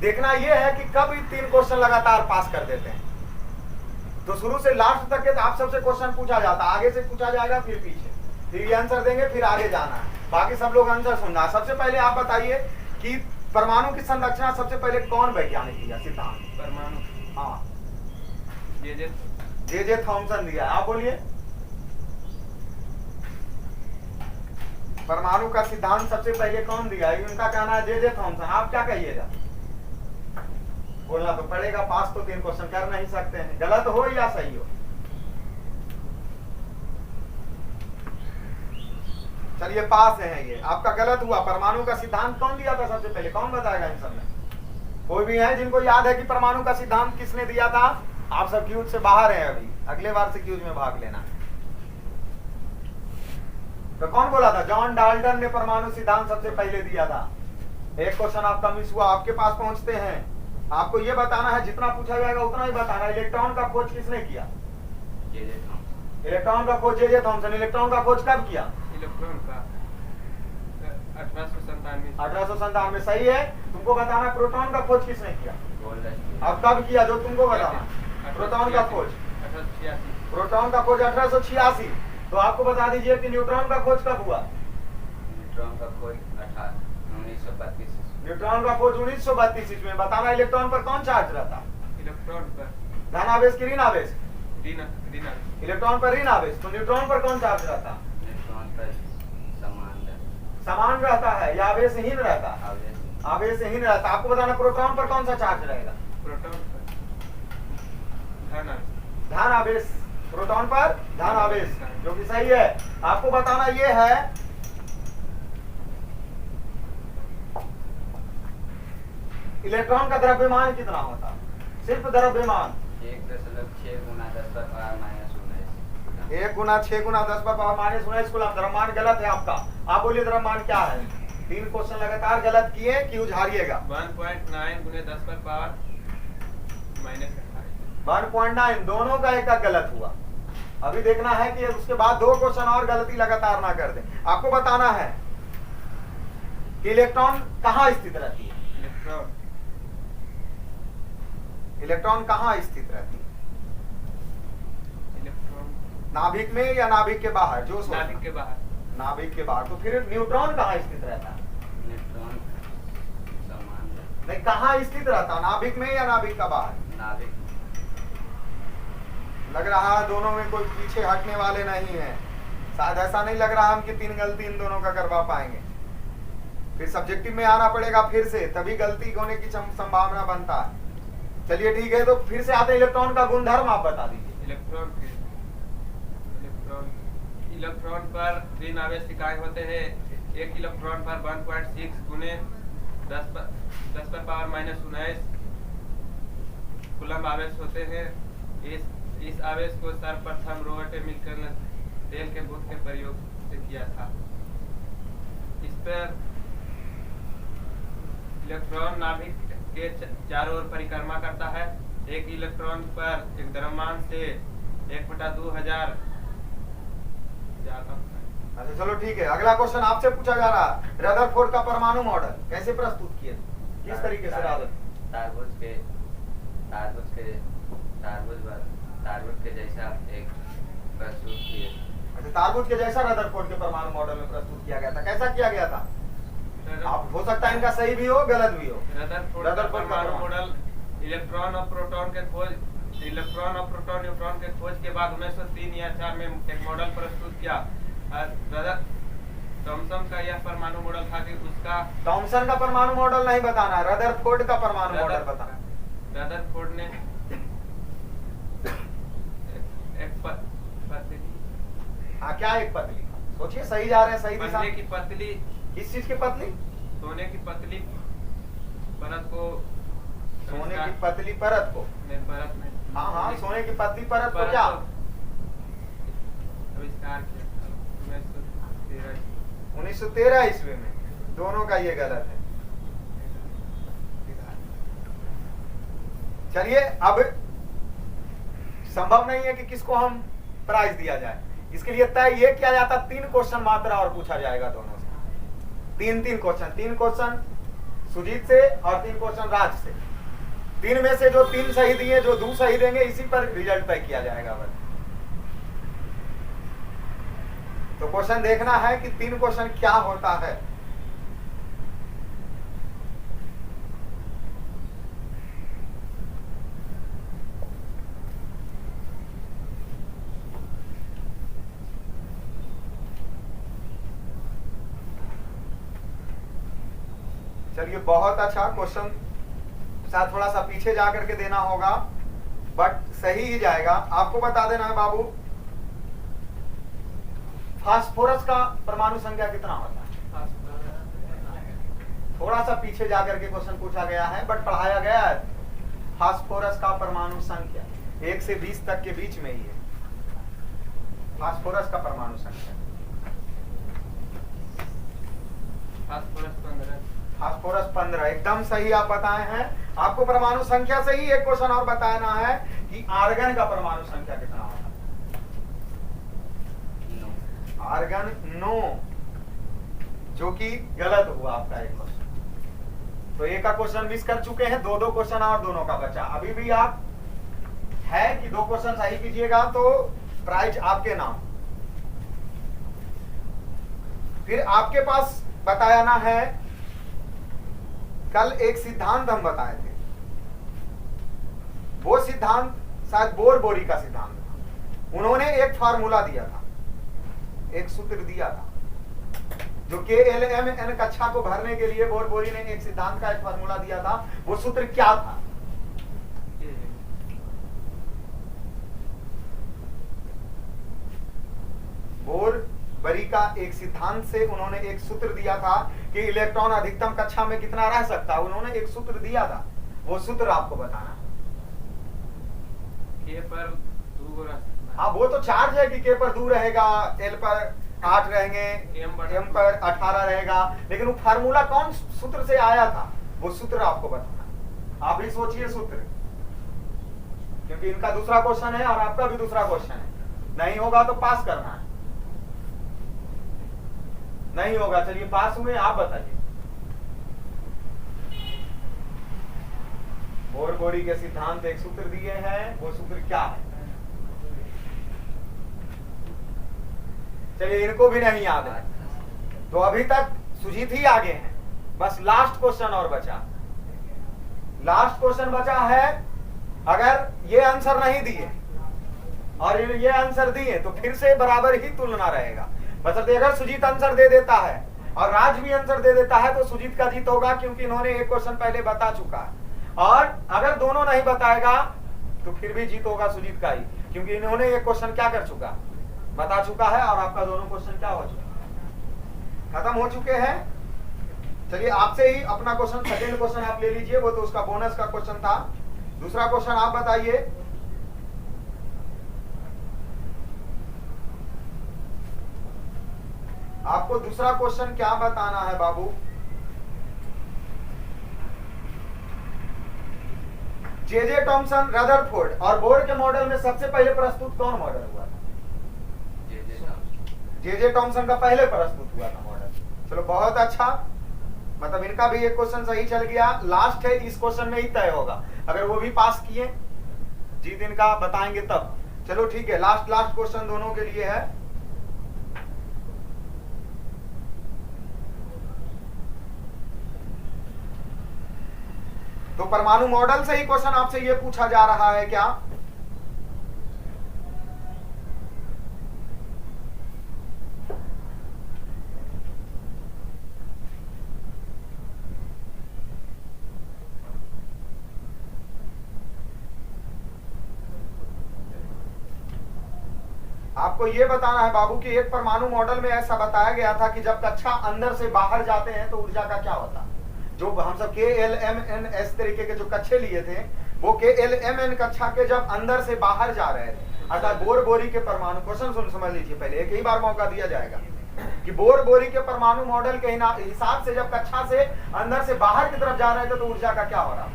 देखना यह है कि कब 3 क्वेश्चन लगातार पास कर देते हैं। तो शुरू से लास्ट तक के आप सबसे क्वेश्चन पूछा जाता है, आगे से पूछा जाएगा फिर पीछे, फिर ये आंसर देंगे फिर आगे जाना है, बाकी सब लोग आंसर सुनना है। सबसे पहले आप बताइए कि परमाणु की संरचना सबसे पहले कौन वैज्ञानिक दिया सिद्धांत? परमाणु, हाँ, जे थॉमसन दिया। आप बोलिए, परमाणु का सिद्धांत सबसे पहले कौन दिया? उनका कहना है जे थॉमसन। आप क्या कहिएगा? बोलना तो पड़ेगा, पास तो 3 क्वेश्चन कर नहीं सकते हैं, गलत हो या सही हो। चलिए पास है ये, आपका गलत हुआ। परमाणु का सिद्धांत कौन दिया था सबसे पहले? कौन बताएगा इन सब में? कोई भी है जिनको याद है कि परमाणु का सिद्धांत किसने दिया था? आप सब क्यूज से बाहर हैं अभी, अगले बार से क्यूज में भाग लेना। तो कौन बोला था? जॉन डाल्टन ने परमाणु सिद्धांत सबसे पहले दिया था। एक क्वेश्चन आपका मिस हुआ, आपके पास पहुंचते हैं। आपको ये बताना है, जितना पूछा जाएगा उतना ही बताना है। इलेक्ट्रॉन का खोज किसने किया? इलेक्ट्रॉन का खोज जे थॉमसन। इलेक्ट्रॉन का खोज कब किया? इलेक्ट्रॉन का 1897। सही है। तुमको बताना प्रोटॉन का खोज किसने किया? अब कब किया जो तुमको बताना? प्रोटॉन का खोज 1886। प्रोटॉन का खोज 1886। तो आपको बता दीजिए कि न्यूट्रॉन का खोज कब हुआ? न्यूट्रॉन का खोज 1932। न्यूट्रॉन का खोज 1932 में। बताना इलेक्ट्रॉन पर कौन चार्ज रहता? इलेक्ट्रॉन पर धन आवेश की ऋण आवेश? ऋण। इलेक्ट्रॉन पर ऋण आवेश। तो न्यूट्रॉन पर कौन चार्ज रहता? न्यूट्रॉन पर समान रहता है या आवेशहीन रहता? आवेशहीन रहता। आपको बताना प्रोटॉन पर कौन सा चार्ज रहेगा? प्रोटॉन पर धन आवेश। प्रोटॉन पर धन आवेश, जो कि सही है। आपको बताना यह है इलेक्ट्रॉन का द्रव्यमान कितना होता? सिर्फ द्रव्यमान 1.6 गुना 10 पर पावर -19। 1 गुना 6 गुना 10 पर पावर -19 कूलम। द्रव्यमान गलत है आपका। आप बोलिए द्रव्यमान क्या है? 3 क्वेश्चन लगातार गलत किए, क्यों हारिएगा? 1.9 गुने 10 पर पावर -28। 1.9 दोनों का एक गलत हुआ। अभी देखना है कि उसके बाद 2 क्वेश्चन और गलती लगातार ना कर दें। आपको बताना है कि इलेक्ट्रॉन कहाँ स्थित रहती है? इलेक्ट्रॉन कहाँ स्थित रहती है? इलेक्ट्रॉन नाभिक में या नाभिक के बाहर? जो नाभिक के बाहर। नाभिक के बाहर। तो फिर न्यूट्रॉन कहाँ स्थित रहता है? न्यूट्रॉन समान नहीं, कहाँ स्थित रहता? नाभिक में या नाभिक का बाहर? नाभिक। लग रहा है दोनों में कोई पीछे हटने वाले नहीं है। शायद ऐसा नहीं लग रहा हम कि 3 गलती इन दोनों का करवा पाएंगे। फिर सब्जेक्टिव में आना पड़ेगा फिर से, तभी गलती होने की संभावना बनता है। चलिए ठीक है, तो फिर से आते हैं। इलेक्ट्रॉन का गुणधर्म आप बता दीजिए। इलेक्ट्रॉन पर ऋण आवेश इकाई होते हैं। 1 इलेक्ट्रॉन पर 1.6 गुने 10 पर पावर -19 कूलम आवेश होते हैं। इस आवेश को सर्वप्रथम रॉबर्ट मिल्टन ने तेल के बुत के प्रयोग से किया था। इस पर इलेक्ट्रॉन नाभिक के चारों ओर परिक्रमा करता है। 1 इलेक्ट्रॉन पर एक द्रव्यमान से 1/2000 अच्छा चलो ठीक है। अगला क्वेश्चन आपसे पूछा जा रहा है, रदरफोर्ड का परमाणु मॉडल कैसे प्रस्तुत किए? किस तरीके से? तारबुज के जैसा एक प्रस्तुत किए। अच्छा, तारबुज के जैसा रदरफोर्ड के परमाणु मॉडल में प्रस्तुत किया गया था। कैसा किया गया था? आप हो सकता है इनका सही भी हो गलत भी हो। रदरफोर्ड परमाणु मॉडल इलेक्ट्रॉन और प्रोटॉन न्यूट्रॉन के खोज के बाद 1903 या 4 में एक मॉडल प्रस्तुत किया। थॉमसन का यह परमाणु मॉडल था कि उसका थॉमसन का परमाणु मॉडल नहीं बताना, रदरफोर्ड का परमाणु मॉडल बताना। रदरफोर्ड ने एक पतली हाँ, क्या एक पतली, सोचिए सही जा रहे हैं, सही दिशा। सोने की पतली, किस चीज की पतली? सोने की पतली परत को, सोने की पतली परत को, परत में, हाँ हाँ, सोने की पतली परत को क्या आविष्कार किया 1913 ईस्वी में। दोनों का ये गलत है। चलिए, अब संभव नहीं है कि किसको हम प्राइज दिया जाए, इसके लिए तय ये किया जाता 3 क्वेश्चन मात्र और पूछा जाएगा दोनों से। 3 क्वेश्चन, 3 क्वेश्चन सुजीत से और 3 क्वेश्चन राज से। 3 में से जो 3 सही दिए, जो 2 सही देंगे, इसी पर रिजल्ट तय किया जाएगा बस। तो क्वेश्चन देखना है कि 3 क्वेश्चन क्या होता है। चलिए, बहुत अच्छा क्वेश्चन, शायद थोड़ा सा पीछे जाकर के देना होगा, बट सही ही जाएगा। आपको बता देना है बाबू, फास्फोरस का परमाणु संख्या कितना होता है? थोड़ा सा पीछे जाकर के क्वेश्चन पूछा गया है, बट पढ़ाया गया है। फास्फोरस का परमाणु संख्या 1 से 20 तक के बीच में ही है फास्फोरस का परमाणु संख्या। फास्फोरस 15, एकदम सही आप बताए हैं। आपको परमाणु संख्या से ही एक क्वेश्चन और बताना है कि आर्गन का परमाणु संख्या कितना होता है? आर्गन 9, जो कि गलत हुआ आपका एक क्वेश्चन। तो एक का क्वेश्चन मिस कर चुके हैं, 2 क्वेश्चन और दोनों का बचा। अभी भी आप है कि 2 क्वेश्चन सही कीजिएगा तो प्राइज आपके नाम। फिर आपके पास बताना है, कल एक सिद्धांत हम बताए थे, वो सिद्धांत शायद बोर-बोरी का सिद्धांत था। उन्होंने एक फार्मूला दिया था, एक सूत्र दिया था, जो KLMN कक्षा को भरने के लिए बोर-बोरी ने एक सिद्धांत का एक फार्मूला दिया था। वो सूत्र क्या था? बोर-बोरी का एक सिद्धांत से उन्होंने एक सूत्र दिया था कि इलेक्ट्रॉन अधिकतम कक्षा में कितना रह सकता है। उन्होंने एक सूत्र दिया था, वो सूत्र आपको बताना। K पर 2 हाँ, वो तो चार्ज है कि K पर 2 रहेगा, L पर 8 रहेंगे, M पर 18 रहेगा, लेकिन वो फार्मूला कौन सूत्र से आया था, वो सूत्र आपको बताना। आप भी सोचिए सूत्र, क्योंकि इनका दूसरा क्वेश्चन है और आपका भी दूसरा क्वेश्चन है। नहीं होगा तो पास करना है, नहीं होगा चलिए पास हुए। आप बताइए, बोर-बोरी के सिद्धांत एक सूत्र दिए हैं, वो सूत्र क्या है? चलिए, इनको भी नहीं याद है, तो अभी तक सुजीत ही आगे हैं। बस लास्ट क्वेश्चन और बचा। लास्ट क्वेश्चन बचा है, अगर ये आंसर नहीं दिए और ये आंसर दिए तो फिर से बराबर ही तुलना रहेगा। मतलब अगर सुजीत आंसर दे देता है और राज भी आंसर दे देता है तो सुजीत का जीत होगा, क्योंकि इन्होंने एक क्वेश्चन पहले बता चुका है। और अगर दोनों नहीं बताएगा तो फिर भी जीत होगा सुजीत का ही, क्योंकि इन्होंने एक क्वेश्चन क्या कर चुका, बता चुका है, और आपका दोनों क्वेश्चन क्या हो चुका, खत्म हो चुके हैं। चलिए, आपसे ही अपना क्वेश्चन, सेकंड क्वेश्चन आप ले लीजिए, वो तो उसका बोनस का क्वेश्चन था। दूसरा क्वेश्चन आप बताइए। आपको दूसरा क्वेश्चन क्या बताना है बाबू? जे टॉमसन, रदरफोर्ड और बोर के मॉडल में सबसे पहले प्रस्तुत कौन मॉडल हुआ था? जे टॉमसन का पहले प्रस्तुत हुआ था मॉडल। चलो, बहुत अच्छा, मतलब इनका भी एक क्वेश्चन सही चल गया। लास्ट है, इस क्वेश्चन में ही तय होगा। अगर वो भी पास किए, जीत इनका बताएंगे तब। चलो ठीक है, लास्ट क्वेश्चन दोनों के लिए है। तो परमाणु मॉडल से ही क्वेश्चन आपसे ये पूछा जा रहा है क्या? आपको ये बताना है बाबू कि एक परमाणु मॉडल में ऐसा बताया गया था कि जब कक्षा अंदर से बाहर जाते हैं तो ऊर्जा का क्या होता है। जो हम सब KLMNS तरीके के जो कक्षे लिए थे, वो KLMN कक्षा के जब अंदर से बाहर जा रहे थे, अर्थात बोर बोरी के परमाणु, क्वेश्चन समझ लीजिए पहले, एक ही बार मौका दिया जाएगा कि बोर बोरी के परमाणु मॉडल के हिसाब से जब कक्षा से अंदर से बाहर की तरफ जा रहे थे तो ऊर्जा का क्या हो रहा था,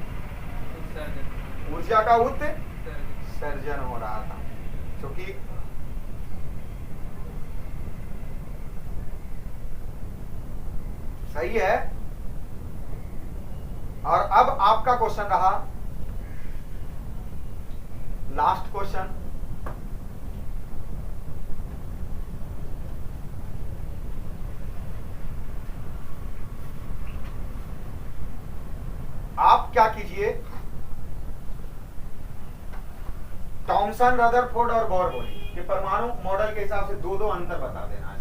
ऊर्जा का उत्सर्जन हो रहा था। क्योंकि सही है। और अब आपका क्वेश्चन रहा लास्ट क्वेश्चन, आप क्या कीजिए, थॉमसन, रदरफोर्ड और बोर-बोरी के परमाणु मॉडल के हिसाब से दो दो अंतर बता देना है।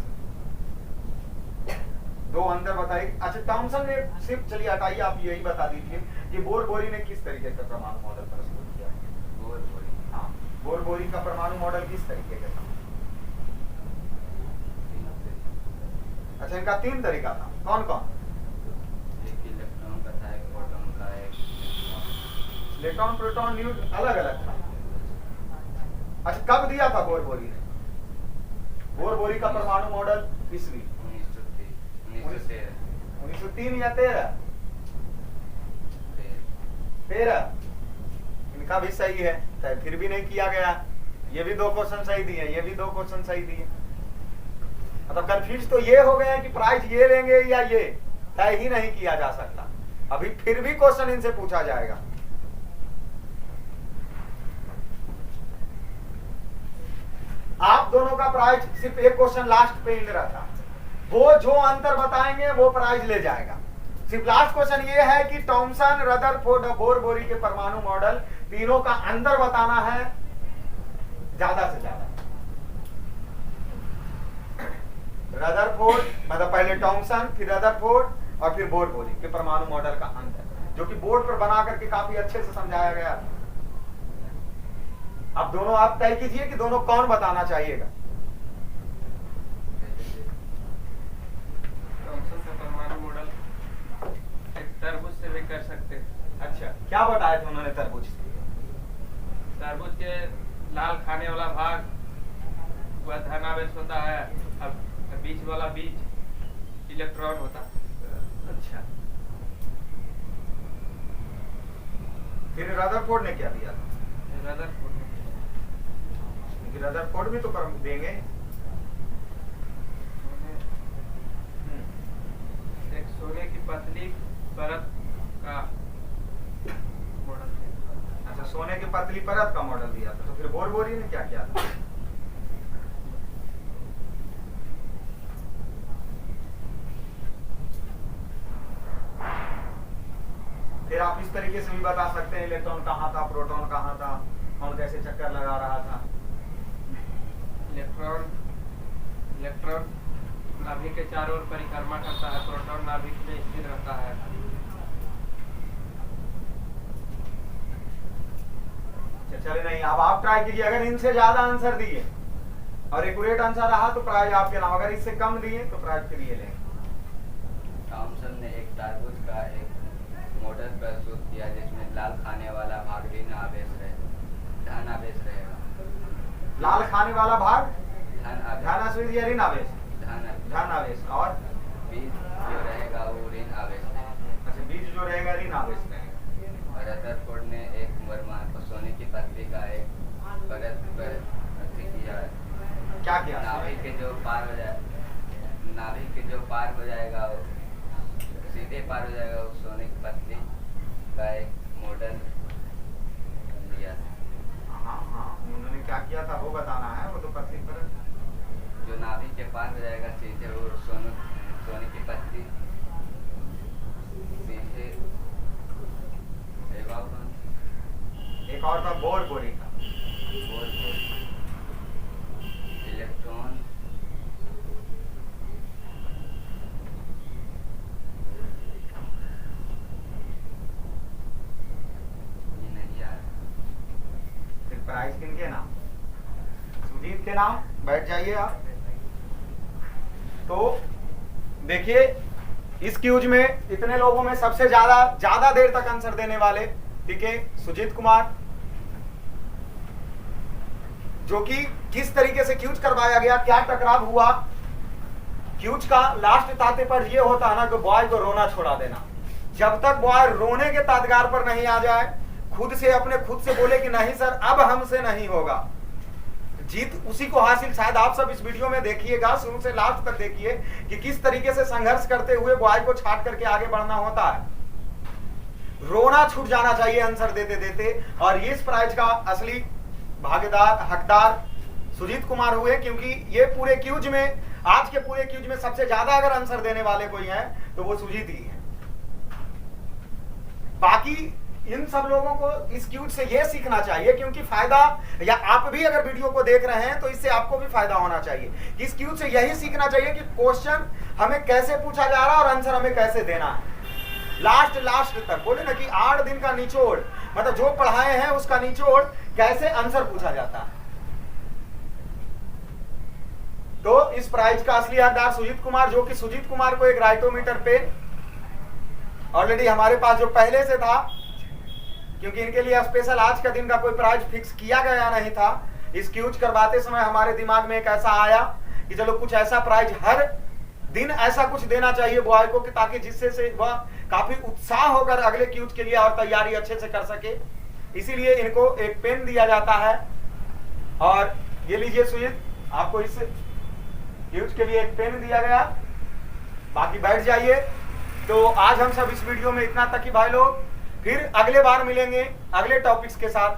दो अंतर बताइए। अच्छा, थॉमसन ने सिर्फ, चलिए हटाइए, आप यही बता दीजिए कि बोर-बोरी ने किस तरीके का परमाणु मॉडल प्रस्तुत किया है। बोर-बोरी, हाँ, बोर-बोरी का परमाणु मॉडल किस तरीके का था। अच्छा, इनका 3 तरीका था, कौन कौन। एक इलेक्ट्रॉन का था, एक प्रोटॉन का, एक इलेक्ट्रॉन, प्रोटॉन, न्यूट्रॉन अलग अलग था। अच्छा, कब दिया था बोर-बोरी ने, बोर-बोरी का परमाणु मॉडल ईस्वी 1903 या 13। इनका भी सही है, फिर भी नहीं किया गया। ये भी 2 क्वेश्चन सही दिए, ये भी 2 क्वेश्चन सही दिए। मतलब कंफ्यूज तो ये हो गए कि प्राइज ये लेंगे या ये, तय ही नहीं किया जा सकता। अभी फिर भी क्वेश्चन इनसे पूछा जाएगा। आप दोनों का प्राइज सिर्फ एक क्वेश्चन लास्ट पे इन रहता, वो जो अंतर बताएंगे वो प्राइज ले जाएगा। सिर्फ लास्ट क्वेश्चन ये है कि थॉमसन, रदरफोर्ड और बोर-बोरी के परमाणु मॉडल तीनों का अंतर बताना है ज्यादा से ज्यादा। रदरफोर्ड मतलब पहले थॉमसन, फिर रदरफोर्ड और फिर बोर-बोरी के परमाणु मॉडल का अंतर, जो कि बोर्ड पर बना करके काफी अच्छे से समझाया गया। अब दोनों आप तय कीजिए कि दोनों कौन बताना चाहिएगा। तरबूज से भी कर सकते हैं। अच्छा, क्या बताया था उन्होंने तरबूज। तरबूज के लाल खाने वाला भाग वह धनावेश होता है, अब बीच वाला बीज इलेक्ट्रॉन होता है। अच्छा, फिर रदरफोर्ड ने क्या दिया था। रदरफोर्ड भी तो देंगे। एक सोने की पतली परत का मॉडल। अच्छा, सोने की पतली परत का मॉडल दिया था। तो फिर बोर-बोरी ने क्या किया था। फिर आप इस तरीके से भी बता सकते हैं इलेक्ट्रॉन कहाँ था, प्रोटॉन कहाँ था, कौन कैसे चक्कर लगा रहा था। इलेक्ट्रॉन नाभिक के चारों ओर परिक्रमा करता है, प्रोटॉन नाभिक में स्थिर रहता है। चले नहीं, अब आप ट्राई कीजिए। अगर इनसे ज्यादा आंसर दिए और एक्यूरेट आंसर रहा तो प्राइज आपके नाम, अगर इससे कम दिए तो प्राइज फिर ये लेंगे। थॉमसन ने एक तरबूज का एक मॉडल प्रस्तुत किया जिसमें लाल खाने वाला भाग ऋण आवेश धन आवेश रहेगा। लाल खाने वाला भाग धन आवेश या ऋण आवेश, धन आवेश, और बीज जो रहेगा वो ऋण आवेश रहेगा। अच्छा, बीज जो रहेगा ऋण आवेश रहेगा। रदरफोर्ड ने एक परमाणु को सोने की पतली का एक परत पर किया। क्या किया। नाभिक के जो पार हो जाएगा वो सीधे पार हो जाएगा, वो सोने की पतली का एक मॉडल दिया था। हाँ, उन्होंने क्या किया था वो बताना है। वो तो पतली परत जो नाभिक के पार हो जाएगा सीधे वो सोने की पतली सीधे। एक और था बोर-बोरी का। इलेक्ट्रॉन ये नहीं आ रहा। फिर प्राइज किनके नाम। सुजीत के नाम, बैठ जाइए आप। तो देखिए इस क्यूज में इतने लोगों में सबसे ज्यादा देर तक आंसर देने वाले, ठीक है, सुजीत कुमार, जो कि किस तरीके से क्यूज करवाया गया, क्या टकराव हुआ। क्यूज का लास्ट तात्पर्य ये होता है ना कि बॉय को रोना छोड़ा देना। जब तक बॉय रोने के तादगार पर नहीं आ जाए, खुद से बोले कि नहीं सर अब हमसे नहीं होगा, जीत उसी को हासिल। शायद आप सब इस वीडियो में देखिएगा, शुरू से लास्ट तक देखिए कि किस तरीके से संघर्ष करते हुए बॉय को छाट करके आगे बढ़ना होता है। रोना छूट जाना चाहिए आंसर देते देते। और इस प्राइज का असली भागीदार, हकदार सुजीत कुमार हुए, क्योंकि ये पूरे क्यूज में, आज के पूरे क्यूज में सबसे ज्यादा अगर आंसर देने वाले कोई हैं तो वो सुजीत ही है। बाकी इन सब लोगों को इस क्यूज से ये सीखना चाहिए, क्योंकि फायदा, या आप भी अगर वीडियो को देख रहे हैं तो इससे आपको भी फायदा होना चाहिए। इस क्यूज से यही सीखना चाहिए कि क्वेश्चन हमें कैसे पूछा जा रहा है और आंसर हमें कैसे देना है। लास्ट तक बोले ना कि 8 दिन का निचोड़, मतलब जो पढ़ाए हैं उसका निचोड़, कैसे आंसर पूछा जाता है। तो इस प्राइज का असली हकदार सुजीत कुमार, जो कि सुजीत कुमार को एक राइटोमीटर पेन ऑलरेडी हमारे पास जो पहले से था, क्योंकि इनके लिए स्पेशल आज का दिन का कोई प्राइज फिक्स किया गया नहीं था। इस क्यूज करवाते समय हमारे दिमाग में एक ऐसा आया कि चलो कुछ ऐसा प्राइज हर दिन ऐसा कुछ देना चाहिए बॉय को, कि ताकि जिससे से वह काफी उत्साह होकर अगले क्यूज के लिए और तैयारी अच्छे से कर सके। इसीलिए इनको एक पेन दिया जाता है। और ये लीजिए सुजीत, आपको इस क्यूज के लिए एक पेन दिया गया। बाकी बैठ जाइए। तो आज हम सब इस वीडियो में इतना तक ही भाई लोग, फिर अगले बार मिलेंगे अगले टॉपिक्स के साथ।